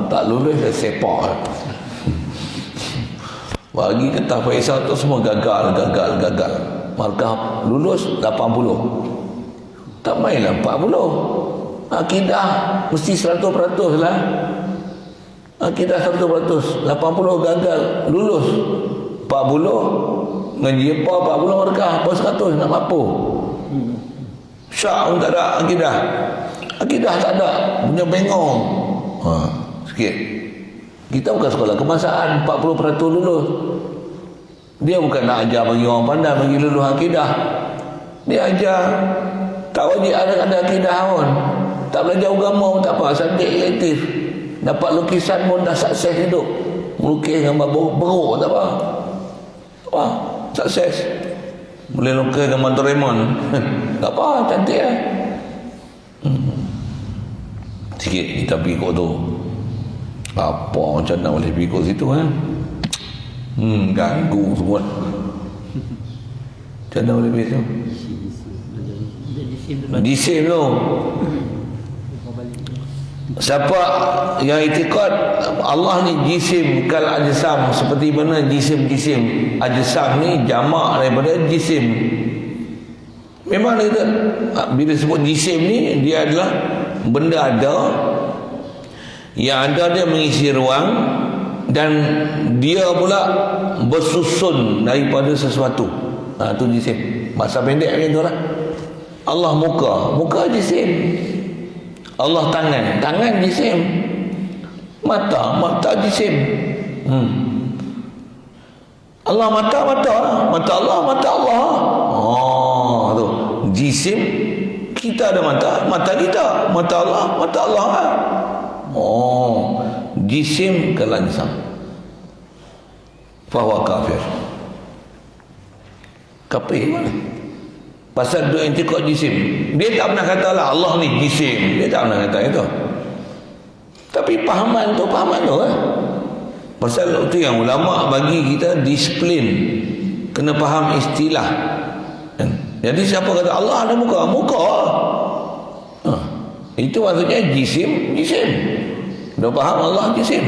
Tak lulus saya sepak. Bagi kertas perisa tu semua gagal. Markah lulus 80. Tak mainlah 40. Akidah mesti 100% lah. Akidah 100%. 80 gagal, lulus. 40 ngaji apa, 40 markah, apa 100 nak mampu. Syak pun tak ada akidah. Akidah tak ada, punya bengong. Sikit. Kita bukan sekolah kebangsaan, 40% lulus. Dia bukan nak ajar bagi orang pandai, bagi lulus akidah. Dia ajar tak wajib ada akidah pun. Tak belajar agama pun tak apa, subjek kreatif. Dapat lukisan pun dah sukses hidup. Melukis gambar beruk tak apa. Sukses. Boleh lukis gambar Doraemon. Tak apa, cantik lah. Sikit kita pergi kot tu. Apa macam nak boleh pergi kot situ kan? Ganggu semua. Macam mana boleh pergi tu? Jisim tu. Siapa yang i'tiqad Allah ni jisim kal ajsam, seperti mana jisim-jisim. Ajsam ni jamak daripada jisim. Memang kita bila sebut jisim ni, dia adalah benda ada, yang ada dia mengisi ruang, dan dia pula bersusun daripada sesuatu. Tu jisim. Bahasa pendek macam tu lah. Allah muka jisim. Allah tangan jisim. Mata jisim. Allah mata lah. Mata Allah. Tu jisim. Kita ada mata kita. Mata Allah lah. Jisim kalansam. Fahuwa kafir. Kafir mana? Pasal dua i'tiqad jisim. Dia tak pernah kata lah Allah ni jisim. Dia tak pernah kata itu. Tapi pahaman tu kan. Pasal itu yang ulama bagi kita disiplin. Kena faham istilah. Jadi siapa kata Allah ada muka. Itu maksudnya jisim. Dah faham Allah jisim.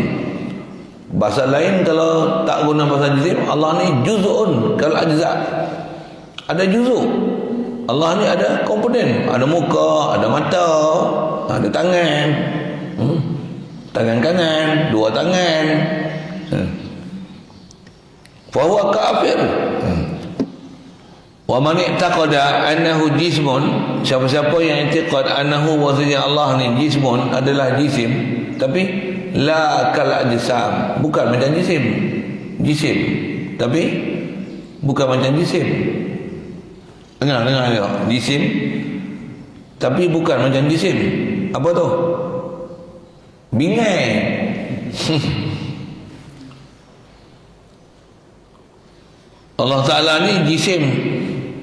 Bahasa lain kalau tak guna bahasa jisim, Allah ni juz'un kal ajza. Ada juzuk. Allah ni ada komponen, ada muka, ada mata, ada tangan, tangan kanan, dua tangan. Fahuwa kafir. Wa man i'taqada annahu jismun, siapa-siapa yang i'tiqad annahu, maksudnya Allah ni jismun, adalah jisim, tapi la kal ajsam, bukan macam jisim, tapi bukan macam jisim. Dengar jisim tapi bukan macam jisim. Apa tu? Bingai. Allah Ta'ala ni jisim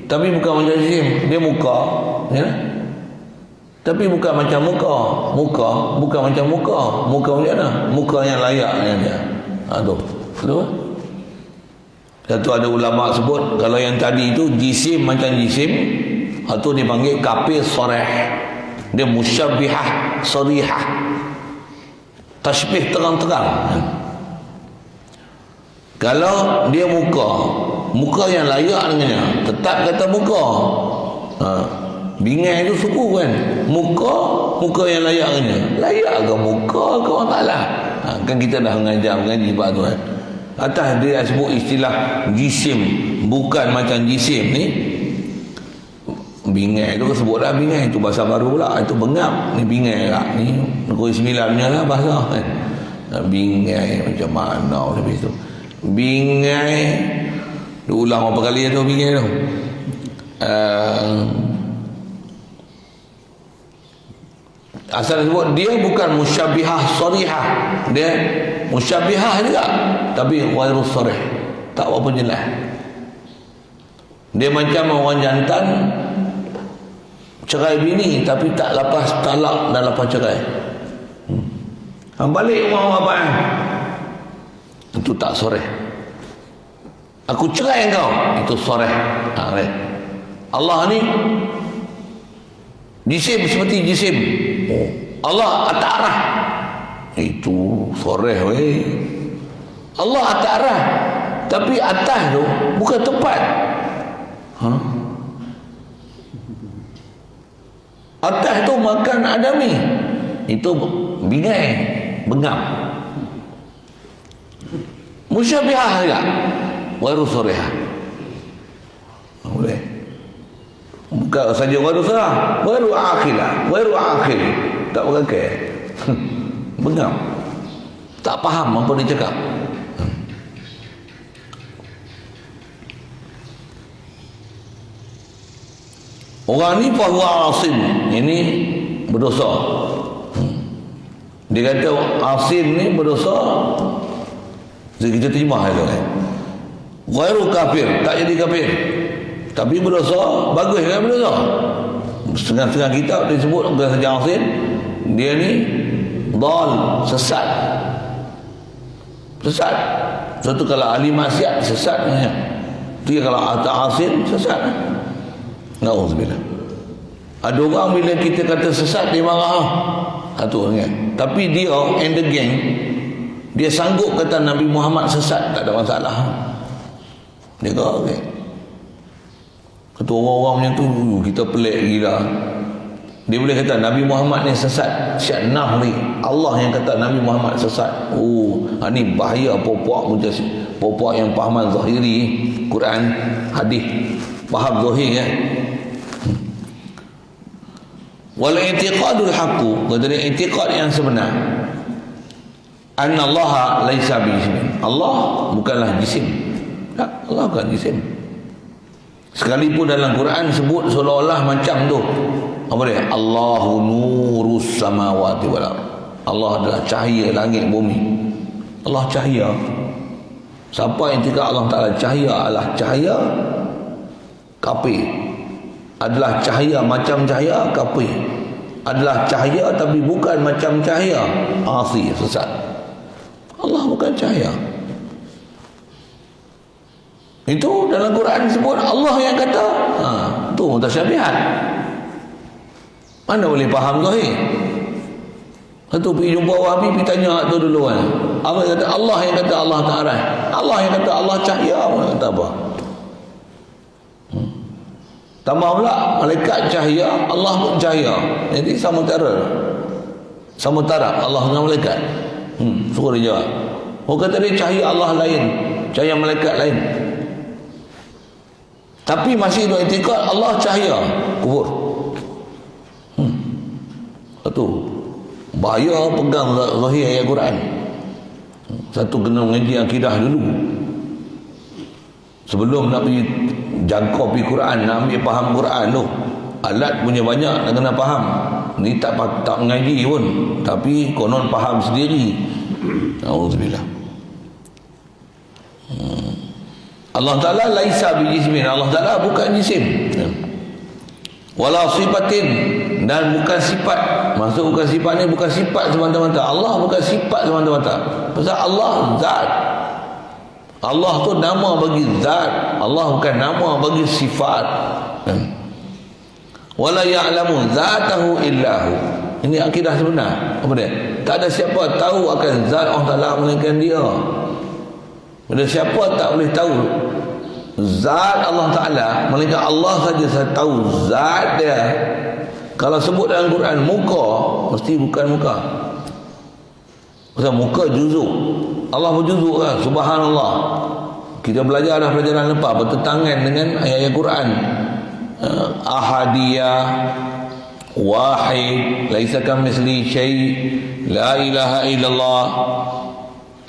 tapi bukan macam jisim. Dia muka, ya? Tapi bukan macam muka. Muka bukan macam muka. Muka macam mana? Muka yang layak dengan dia. Tu. Betul? Satu ada ulama sebut kalau yang tadi itu jisim macam jisim, itu dipanggil kafir sarih. Dia musyabbihah sarihah. Tasbih terang-terang. Kalau dia muka yang layak dengannya, tetap kata muka. Bingai itu suku kan. Muka yang layak dengannya. Layak ke muka ke orang Ta'ala? Kan kita dah mengaji bab tu kan. Atas dia sebut istilah jisim, bukan macam jisim ni. Bingai tu sebut dah, bingai tu bahasa baru pula. Itu bengap, ni bingai lah. Ni Negeri Sembilan punya lah bahasa kan. Bingai macam mana lebih tu. Bingai diulang berapa kali tu bingai tu. Asal sebut dia bukan musyabbihah sarihah. Dia musyabbihah juga, tapi ghairu sarih. Tak apa jelas. Dia macam orang jantan cerai bini tapi tak lepas talak dan lepas cerai. Balik rumah apa? Itu tak sarih. Aku cerai kau, itu sarih. Allah ni jisim seperti jisim. Allah at-ta'arah, itu sarih weh. Allah at-ta'arah, tapi atas tu bukan tempat. Atas tu makan adami, itu bingai, bengam. Musyabbihah juga, ghairu sarihah. Boleh. Bukan saja ghairu sarihah, ghairu akhil. Tak pakai. Bengam. Tak faham apa dia cakap. Orang ni fahuwa asim. Ini berdosa. Dia kata asim ni berdosa. Jadi kita terjemah itu kan. Ghairu kafir, tak jadi kafir. Tapi berdosa, bagus kan berdosa. Setengah-setengah kitab disebut bukan saja asim, dia ni dal, sesat. Satu kalau ahli maksiat sesat kan. Tu kalau asim sesat. Nauzubillah. Ada orang bila kita kata sesat dia marah. Tu kan. Tapi dia and the gang, dia sanggup kata Nabi Muhammad sesat, tak ada masalah. Dia kata okey. Kata orang-orang macam tu kita pelik gila. Dia boleh kata Nabi Muhammad ni sesat. Syekh Nahri, Allah yang kata Nabi Muhammad sesat. Ni bahaya puak-puak yang fahaman zahiri Quran, hadis, faham zahir kan. Wal i'tiqadul haqqu, kata dia i'tiqad yang sebenar. Anna Allah laisa bijismin. Allah bukanlah jisim. Tak, Allah bukan jisim. Sekalipun dalam Quran sebut seolah-olah macam tu. Apa dia? Allahu nurus samawati wal ardh. Allah adalah cahaya langit bumi. Allah cahaya. Siapa yang tidak Allah Ta'ala cahaya adalah cahaya kafir. Adalah cahaya macam cahaya kafir. Adalah cahaya tapi bukan macam cahaya asi, sesat. Allah bukan cahaya. Itu dalam Quran sebut Allah yang kata. Tu mutasyabihat. Mana boleh faham zahir? Satu pergi jumpa Wahabi, pergi tanya tu dulu kan. Apa kata? Allah yang kata Allah Ta'ala. Allah yang kata Allah cahaya. Kata apa? Tambah pula malaikat cahaya, Allah pun cahaya. Jadi sama taraf Allah dengan malaikat. Suruh dia jawab. Kata dia cahaya Allah lain, cahaya malaikat lain. Tapi masih dua i'tikad Allah cahaya, kubur. Satu bahaya pegang zahir ayat Quran. Satu kena mengaji akidah dulu. Sebelum nak pergi jangkau pergi Quran, nak ambil faham Quran tu, alat punya banyak, nak kena faham. Ni tak mengaji pun, tapi konon faham sendiri. Auzubillah. Allah Ta'ala laisa bijismin. Allah Ta'ala bukan jisim. Wala sifatin, Dan bukan sifat. Maksud bukan sifat ni bukan sifat semata-mata. Allah bukan sifat semata-mata. Pasal Allah zat. Allah tu nama bagi zat. Allah bukan nama bagi sifat. Wala ya'lamu zatahu illahu. Ini akidah sebenar. Apa dia? Tak ada siapa tahu akan zat Allah Ta'ala melainkan dia. Bila siapa tak boleh tahu zat Allah Ta'ala melainkan Allah saja saya tahu zat dia. Kalau sebut dalam Quran muka, mesti bukan muka. Pasal muka juzuk. Allah berjuzuk kan? Subhanallah. Kita belajar dah pelajaran lepas bertentangan dengan ayat-ayat Quran. Ahadiyah, wahid, laisa kamitsli syai', la ilaha illallah.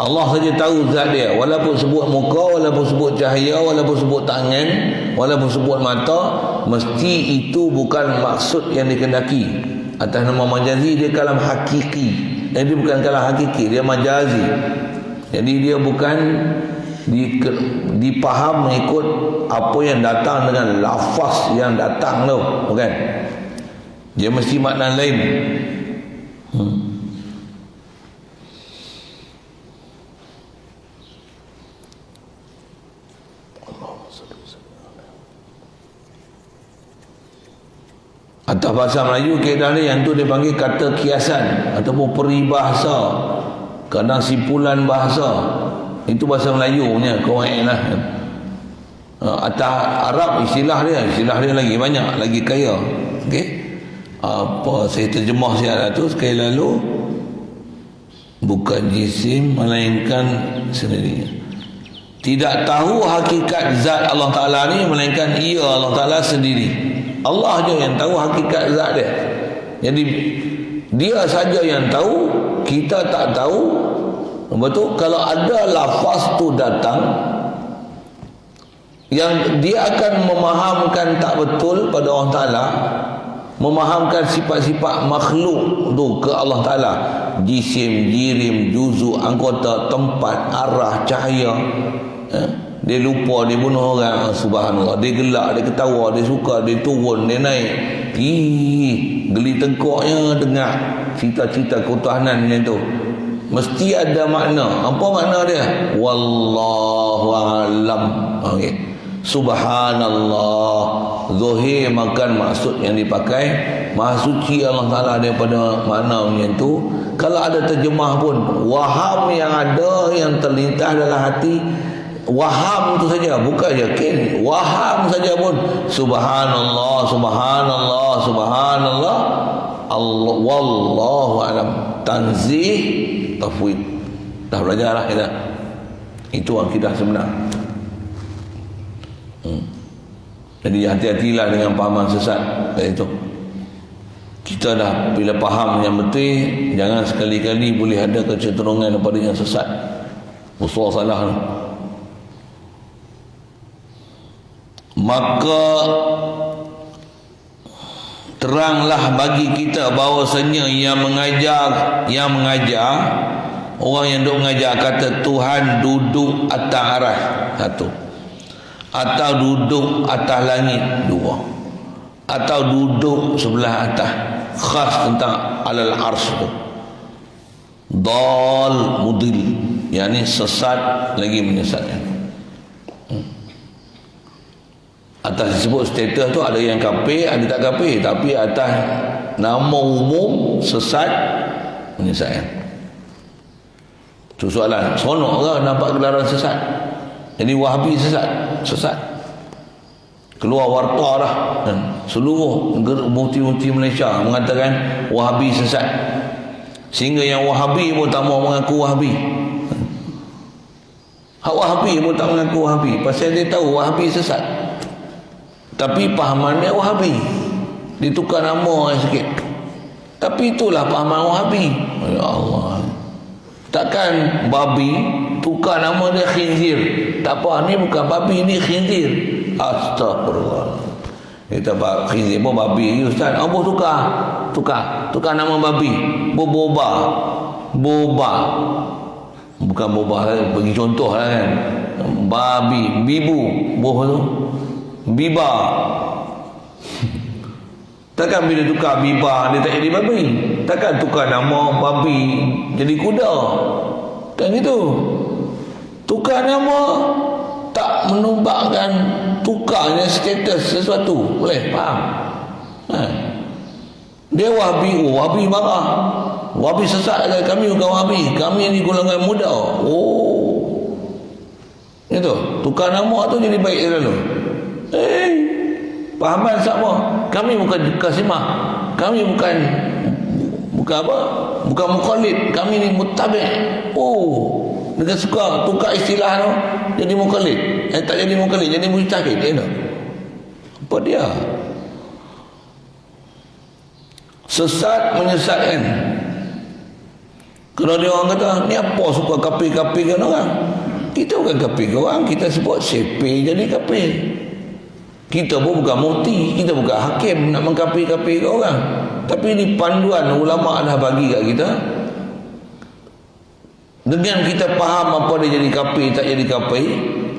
Allah saja tahu zat dia. Walaupun sebut muka, walaupun sebut cahaya, walaupun sebut tangan, walaupun sebut mata, mesti itu bukan maksud yang dikehendaki. Atas nama majazi dia kalam hakiki. Jadi bukan kalam hakiki, dia majazi. Jadi dia bukan dipaham mengikut apa yang datang dengan lafaz yang datang tu, bukan. Dia mesti makna lain. Atas bahasa Melayu kaedah ni yang tu dia panggil kata kiasan ataupun peribahasa, kadang simpulan bahasa. Itu bahasa Melayu punya kawan lah. Atas Arab istilah dia lagi banyak, lagi kaya. Okey. Apa saya terjemah siap tu sekali lalu, bukan jisim melainkan sendirinya. Tidak tahu hakikat zat Allah Ta'ala ni melainkan ia Allah Ta'ala sendiri. Allah je yang tahu hakikat zat dia. Jadi dia saja yang tahu, kita tak tahu. Betul? Kalau ada lafaz tu datang yang dia akan memahamkan tak betul pada Allah Ta'ala, memahamkan sifat-sifat makhluk tu ke Allah Ta'ala, jisim, jirim, juzuk, anggota, tempat, arah, cahaya, dia lupa, dia bunuh orang, subhanallah, dia gelak, dia ketawa, dia suka, dia turun, dia naik. Geli tengkoknya dengar cerita-cerita ketuhanan macam tu. Mesti ada makna. Apa makna dia? Wallahu a'lam. Okey. Subhanallah. Zahir makan maksud yang dipakai. Maha suci Allah Ta'ala daripada makna macam tu. Kalau ada terjemah pun, waham yang ada, yang terlintas dalam hati, waham tu saja, bukan yakin, waham saja pun, subhanallah, subhanallah, subhanallah, Allah, wallahu alam. Tanzih, tafwid. Dah belajar lah kita. Itu akidah sebenar. Jadi hati-hatilah dengan pahaman sesat. Itu kita dah bila faham yang betul, jangan sekali-kali boleh ada kecenderungan kepada yang sesat. Usul salah. Maka teranglah bagi kita bahawasanya yang mengajar orang yang duk mengajar kata Tuhan duduk atas arah, satu, atau duduk atas langit, dua, atau duduk sebelah atas, khas tentang alal ars tu, dal mudil, yakni sesat lagi menyesatkan. Atas disebut status tu ada yang kafir, ada tak kafir, tapi atas nama umum sesat menyesatkan. Tu soalan. Seronok ke nampak gelaran sesat? Jadi Wahabi sesat. Keluar warta dah. Seluruh mufti-mufti Malaysia mengatakan Wahabi sesat. Sehingga yang Wahabi pun tak mau mengaku Wahabi. Hak Wahabi pun tak mengaku Wahabi. Pasal dia tahu Wahabi sesat. Tapi pahamannya Wahabi, ditukar nama sikit. Tapi itulah pahaman Wahabi. Ya Allah, takkan babi tukar nama dia khinzir. Tak apa, ni bukan babi, ni khinzir. Astagfirullah. Kita khinzir pun babi, ustaz. Apa tukar nama babi. Boba, bukan boba, bagi contoh lah kan. Babi, bibu, boh tu, biba. Takkan bila tukar bibah dia tak jadi babi. Takkan tukar nama babi jadi kuda. Kan gitu. Tukar nama tak menumbangkan tukarnya status sesuatu. Boleh faham? Dia Wahabi. Wahabi marah. Wahabi sesat. Kami bukan Wahabi, kami ni golongan muda. Itu tukar nama tu jadi baik lalu. Pahaman sama. Kami bukan Kasimah, kami bukan apa, bukan mukallid, kami ni muttabi'. Dia suka tukar istilah tu jadi mukallid. Tak jadi mukallid, jadi mujtahid. Apa dia? Sesat menyesatkan. Kalau dia orang kata ni apa suka kafir-kafir kan orang, kita bukan kafir ke orang, kita sebut sepe jadi kafir. Kita pun bukan mufti, kita bukan hakim nak mengkafir-kafir ke orang. Tapi ini panduan ulama' dah bagi kat kita. Dengan kita faham apa dia jadi kafir, tak jadi kafir,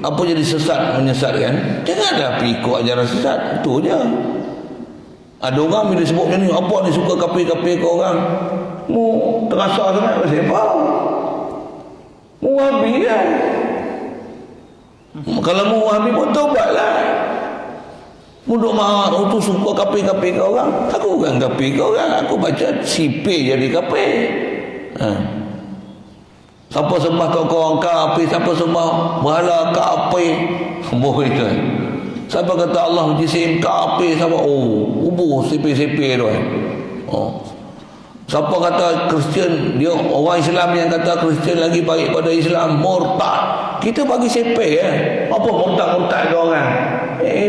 apa jadi sesat menyesatkan, janganlah ikut ajaran sesat. Itu je. Ada orang bila sebut macam ni, apa ni suka kafir-kafir ke orang, mu terasa sangat ke siapa? Mu Wahabi kan? Kalau mu Wahabi pun taubatlah. Mu duk marah tu suka kafir-kafir ke orang. Aku bukan kafir ke orang, aku baca sipir jadi kafir. Siapa sembah tokoh orang kafir, siapa sembah berhala kafir, boh itu. Siapa kata Allah jisim kafir, siapa ubuh sipir-sipir tu. Siapa kata Kristian, dia orang Islam yang kata Kristian lagi baik pada Islam, murtad. Kita bagi sipir apa murtad-murtad ke orang?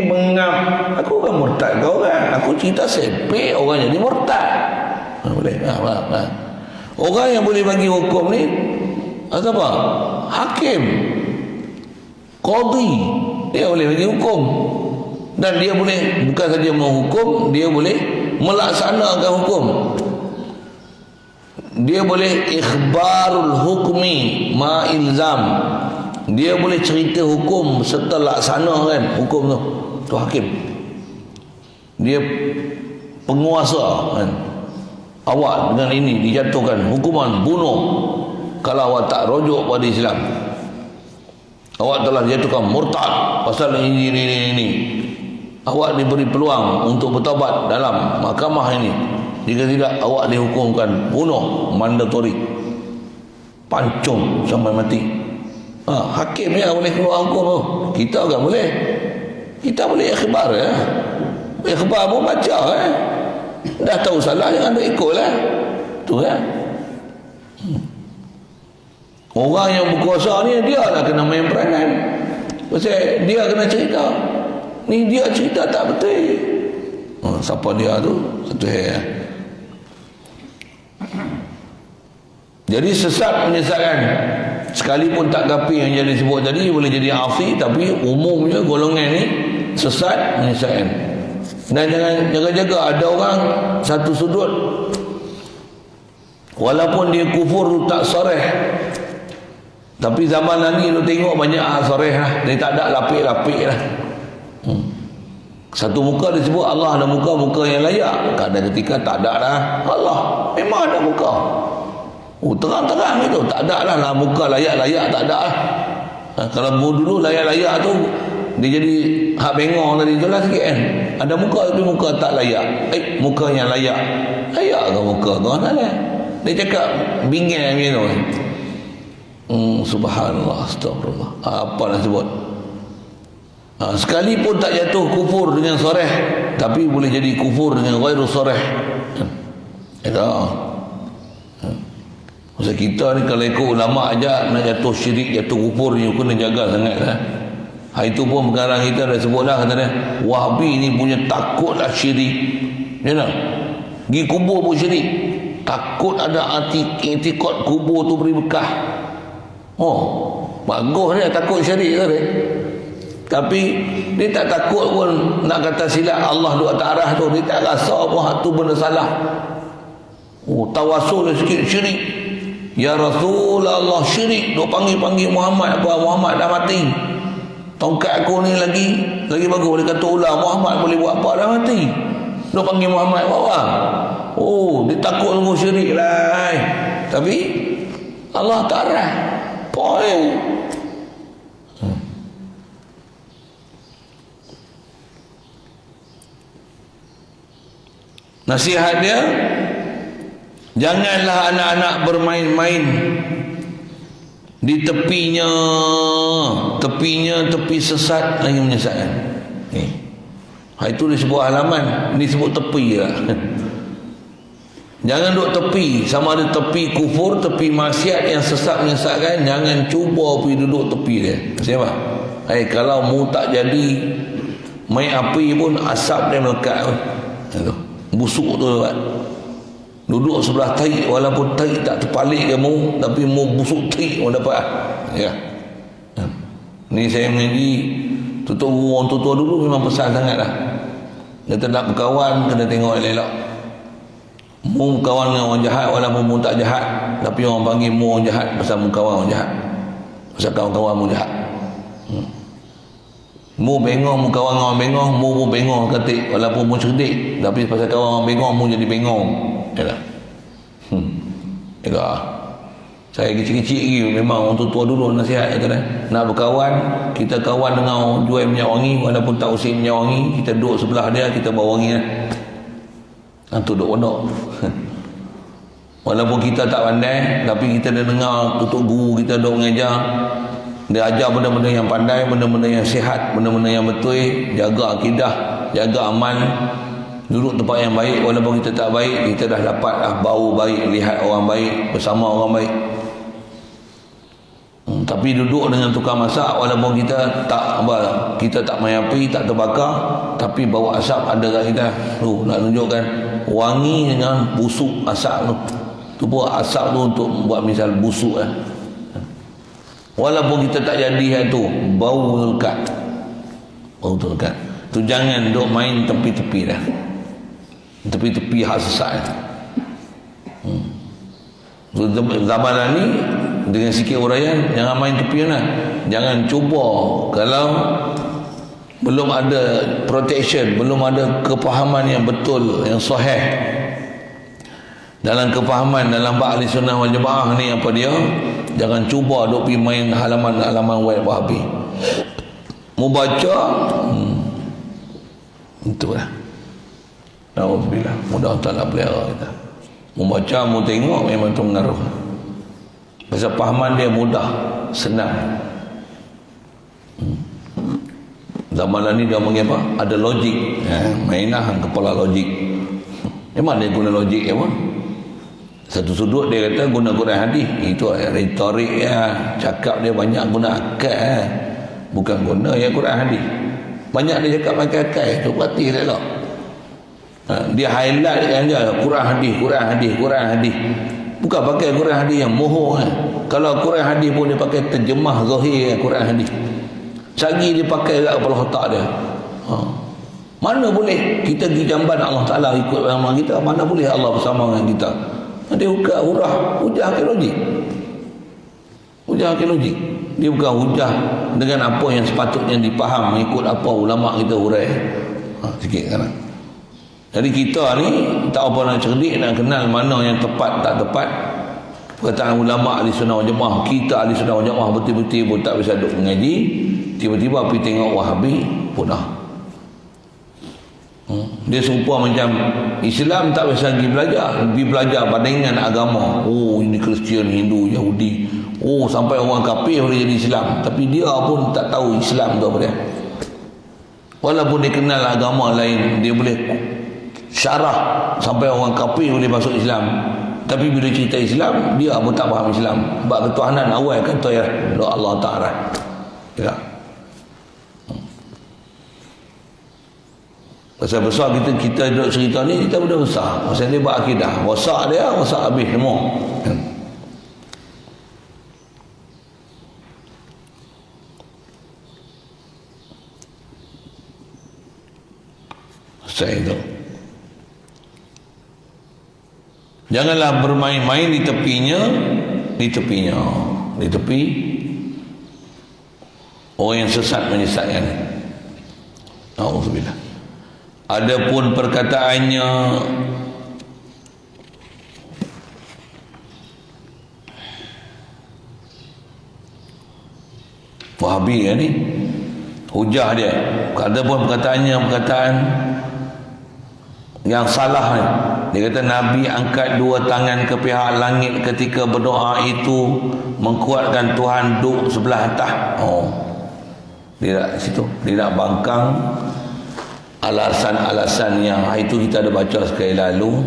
Mengap. Aku bukan murtad ke orang, aku cerita sipir orang jadi murtad. Boleh. Orang yang boleh bagi hukum ni apa? Hakim, qadhi, dia boleh bagi hukum. Dan dia boleh bukan saja menghukum, dia boleh melaksanakan hukum. Dia boleh ikhbarul hukmi ma ilzam. Dia boleh cerita hukum serta laksanakan hukum tu. Tu hakim. Dia penguasa kan. Awak dengan ini dijatuhkan hukuman bunuh kalau awak tak rujuk pada Islam. Awak telah dijatuhkan murtad pasal ini. Awak diberi peluang untuk bertaubat dalam mahkamah ini. Jika tidak, awak dihukumkan bunuh mandatori, pancung sampai mati. Hakim ya boleh keluar hukum tu. Kita kan boleh. Kita boleh ikhbar ikhbar pun baca dah tahu salah, jangan nak ikut lah. Tu orang yang berkuasa ni dia lah kena main peranan. Pasal dia kena cerita. Ni dia cerita tak betul. Siapa dia tu? Satu Jadi sesat menyesatkan. Sekalipun tak kafir yang jadi sebut tadi, boleh jadi asi, tapi umumnya golongan ni sesat menyesatkan. Dan jangan jaga-jaga ada orang satu sudut, walaupun dia kufur tak soreh, tapi zaman ni lu tengok banyak soreh lah. Dia tak ada lapik-lapik lah. Satu muka disebut Allah ada muka yang layak. Kadang ketika tak ada lah Allah memang ada muka. Terang-terang itu tak ada lah muka layak-layak, tak ada lah. Kalau dulu layak-layak tu dia jadi hak bengong tadi, jelas sikit kan. Ada muka tapi muka tak layak. Muka yang layak. Layak ke muka tu kan? Dia cakap bingit macam tu. Subhanallah, astagfirullah. Apa nak sebut? Sekalipun tak jatuh kufur dengan soreh, tapi boleh jadi kufur dengan ghairu soreh. Masa kita ni kalau ikut ulama' aja nak jatuh syirik, jatuh kufur ni kena jaga sangat lah. Itu pun pengarang kita dah sebut dah, kata dia Wahabi ni punya takutlah syirik. Ya tak? Pergi kubur pun syirik. Takut ada i'tiqad kubur tu beri bekah. Bagus dia takut syirik tu dia. Tapi dia tak takut pun nak kata silap Allah duk atas arah tu. Dia tak rasa pun tu benda salah. Tawasul sikit syirik. Ya Rasulullah syirik. Duk panggil-panggil Muhammad. Apa Muhammad dah mati. Tongkat aku ni lagi bagus. Dia kata ular Muhammad boleh buat apa dah mati. Dia panggil Muhammad bawah. Oh, dia takut dengan syirik lah. Tapi Allah tak arah. Poin. Nasihat dia, janganlah anak-anak bermain-main di tepinya tepi sesat lagi menyesatkan. Itu dia sebuah halaman, ini sebut tepi lah. Jangan duduk tepi, sama ada tepi kufur, tepi maksiat yang sesat menyesatkan. Jangan cuba pergi duduk tepi dia. Siapa? Kalau mu tak jadi main api pun asap dia melekat pun. Busuk tu kan. Duduk sebelah tarik, walaupun tarik tak terpalik ke mu, tapi mu busuk tarik pun dapat. Ya. Ni saya mengaji tutup orang tua dulu memang besar sangat lah. Dia nak berkawan kena tengok elok-elok. Mu berkawan dengan orang jahat walaupun mu tak jahat, tapi orang panggil mu orang jahat pasal mu kawan orang jahat, pasal kawan-kawan mu jahat. Mu bengong, mu kawan dengan orang bengong, mu bengong ketik walaupun mu cerdik, tapi pasal kawan orang bengong mu jadi bengong. Yalah. Yalah. Saya kecil-kecil lagi memang orang tua dulu nasihat kata, nak berkawan, kita kawan dengan orang jual minyak wangi walaupun tak usik minyak wangi, kita duduk sebelah dia, kita bawa wangi lah. Itu duduk pondok. Walaupun kita tak pandai, tapi kita dah dengar tutup guru kita duduk mengajar, dia ajar benda-benda yang pandai, benda-benda yang sihat, benda-benda yang betul, jaga akidah, jaga amal, duduk tempat yang baik. Walaupun kita tak baik, kita dah dapat bau baik, lihat orang baik, bersama orang baik. Tapi duduk dengan tukang masak, walaupun kita tak main api, tak terbakar, tapi bau asap ada kat kita. Nak tunjukkan wangi dengan busuk asap tu. Tu pun asap tu untuk buat misal busuk lah. Walaupun kita tak jadi tu, bau lekat. Bau tu lekat. Tu jangan duk main tepi-tepi dah. Tepi-tepi hak sesat. Zaman ni dengan sikit uraian, jangan main tepi lah. Jangan cuba kalau belum ada protection, belum ada kepahaman yang betul, yang sahih dalam kepahaman dalam bab ahli sunnah wal jamaah ni. Apa dia? Jangan cuba duk pergi main halaman-halaman web Wahabi. Mu baca itulah. Alhamdulillah, mudah-mudahan tak nak pelihara kita. Mu baca, mu tengok, memang tu mengaruh. Pasal pahaman dia mudah, senang. Zaman ni dia panggil apa? Ada logik. Mainlah kepala logik. Memang dia guna logik apa? Satu sudut dia kata guna Quran hadis. Itu retorik ya. Cakap dia banyak guna akal. Bukan guna ya Quran hadis. Banyak dia cakap pakai akal. Tu berarti dia lah. Dia highlight kan je Quran hadis, Quran hadis, Quran hadis. Bukan pakai Quran hadis yang mohon kan. Kalau Quran hadis pun dia pakai terjemah zahir Quran hadis. Sagi dia pakai kat kepala otak dia. Mana boleh kita pergi jamban Allah Ta'ala ikut bersama kita? Mana boleh Allah bersama dengan kita? Dia bukan hujah ke logik. Hujah ke logik. Dia bukan hujah dengan apa yang sepatutnya dipaham, mengikut apa ulama kita hurai. Sikit kan. Jadi kita ni tak apa nak cerdik, nak kenal mana yang tepat tak tepat. Perkataan ulama ahli sunnah wal jamaah, kita ahli sunnah wal jamaah betul-betul pun tak bisa duduk mengaji, tiba-tiba pergi tengok Wahabi punah. Dia serupa macam Islam tak bisa pergi belajar bandingan agama. Oh, ini Kristian, Hindu, Yahudi. Oh, sampai orang kafir boleh jadi Islam, tapi dia pun tak tahu Islam tu apa dia. Walaupun dia kenal agama lain, dia boleh syarah sampai orang kafir boleh masuk Islam, tapi bila cerita Islam dia pun tak faham Islam. Sebab ketuhanan awal kata ya Allah Ta'ala ya. Pasal besar kita duduk cerita ni, kita benda besar. Pasal dia buat akidah, wasak dia, wasak habis semua. Saya itu. Janganlah bermain-main di tepinya, di tepi orang yang sesat menyesatkan. Alhamdulillah. Adapun perkataannya Wahabi ni hujah dia. Adapun perkataannya perkataan yang salah ni. Dia kata Nabi angkat dua tangan ke pihak langit ketika berdoa itu mengkuatkan Tuhan duduk sebelah atas. Dia nak situ. Dia nak bangkang alasan-alasan yang itu kita ada baca sekali lalu.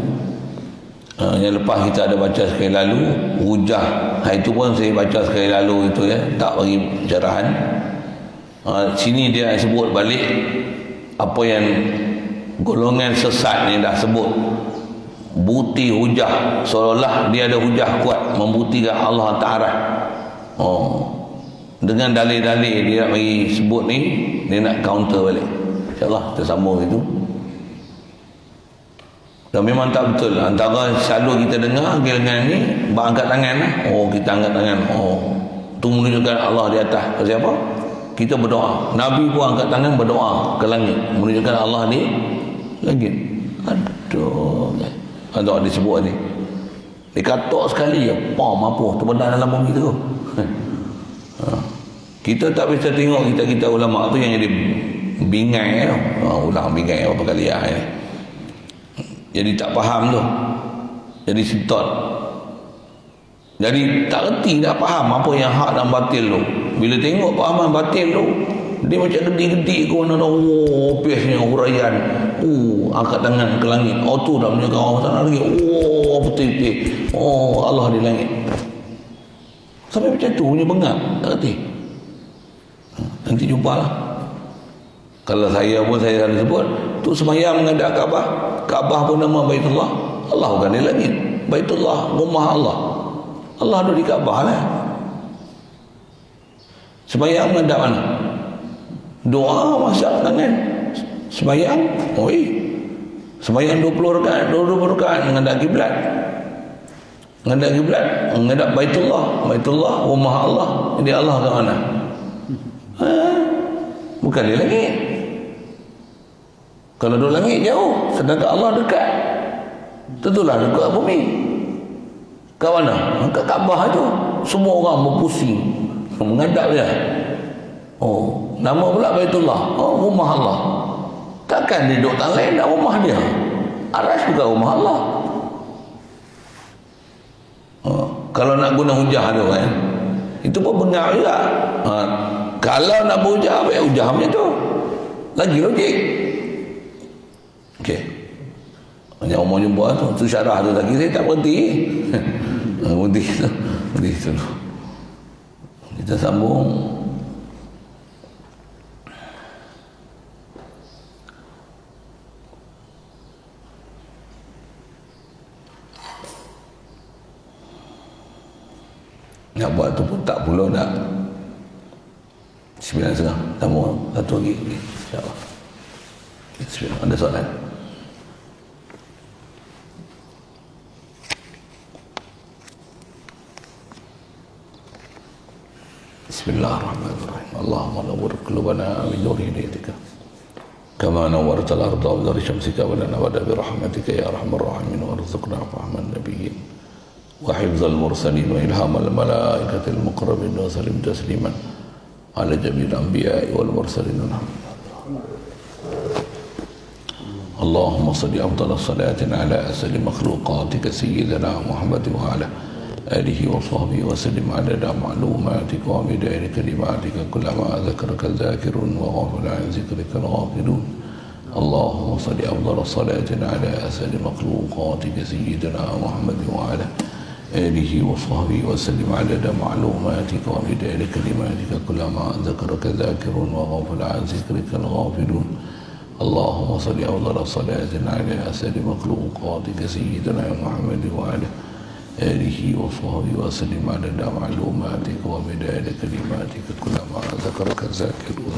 Yang lepas kita ada baca sekali lalu, hujah. Itu pun saya baca sekali lalu itu ya, tak bagi pencerahan. Sini dia sebut balik apa yang golongan sesat ni dah sebut, bukti hujah, seolah-olah dia ada hujah kuat membuktikan Allah Ta'ala. Dengan dalil-dalil dia nak bagi sebut ni, dia nak counter balik. InsyaAllah kita sambung itu. Dan memang tak betul. Antara selalu kita dengar gelengan ni angkat tangan lah. Kita angkat tangan. Itu menunjukkan Allah di atas. Siapa? Kita berdoa. Nabi pun angkat tangan berdoa ke langit, menunjukkan Allah di langit. Aduh. Ada disebut ni. Dikatok sekali ya. Mampu. Tu benda dalam bumi tu. Kita tak bisa tengok kita ulama tu yang jadi bingai. Ulang bingai berapa kali ya. Jadi tak faham tu. Jadi sitot. Jadi tak reti, tak faham apa yang hak dan batil tu. Bila tengok pahaman batil tu, dia macam gede-gede ke mana dah. Biasanya huraian. Angkat tangan ke langit. Tu dah menjaga orang sana lagi. Betul-betul. Allah di langit. Sampai macam tu punya bengak. Tak reti. Nanti jumpalah. Kalau saya pun saya ada sebut, tu sembahyang menghadap Kaabah. Kaabah pun nama Baitullah. Allah bukan di langit. Baitullah, rumah Allah. Allah ada di Kaabah lah. Sembahyang menghadap mana? Doa masak tangan. Sembahyang, sembahyang 20 rakaat, 20 rakaat menghadap kiblat. Menghadap kiblat, menghadap Baitullah. Baitullah, rumah Allah. Jadi Allah ke mana? Bukan di langit. Kalau di langit jauh, sedangkan Allah dekat. Tentulah dekat bumi. Ke mana? Ke Kaabah tu. Semua orang berpusing menghadap dia. Nama pula Baitullah. Rumah Allah. Takkan dia duduk tak lain, rumah dia. Arasy bukan rumah Allah. Kalau nak guna hujah tu kan, itu pun bengak juga. Kalau nak berhujah, apa yang hujah macam tu? Lagi logik. Okey. Yang mau jumpa tu syarah tu lagi saya tak berhenti. Berhenti tu. Kita sambung. Nak buat tu pun tak pula dah 9.30. Tambah satu lagi InsyaAllah. Bismillah. Ada soalan? Bismillahirrahmanirrahim. Allahumma nawwir qulubana min nuri hidayatika kama nawwarta al-ardha bi nuri syamsika wa lana wada bi rahmatika ya arhamar rahimin warzuqna fahman nabiyyin wa hifdzal mursalin wa ilhamal malaikatil muqarrabin wa sallim tasliman ala jami'il anbiya'i wal mursalin. Allahumma salli afdal salatin ala asli makhluqatika sayyidina Muhammad wa ala alihi wa sahbihi wa sallim adada ma'lumatika wa bidayri kalimatika kullama dhakaraka dhakirun wa ghafila an zikrika ghafilun. Allahumma salli afdal salatin ala asli makhluqatika sayyidina Muhammad wa ala آله وصحبه وسلم عدد معلوماتك ومداد كلماتك كلما ذكرك ذاكر وغفل عن ذكرك الغافلون. اللهم صل أفضل صلاة على أسد مخلوقاتك سيدنا محمد وعلى آله وصحبه وسلم عدد معلوماتك ومداد كلماتك كلما ذكرك الذاكرون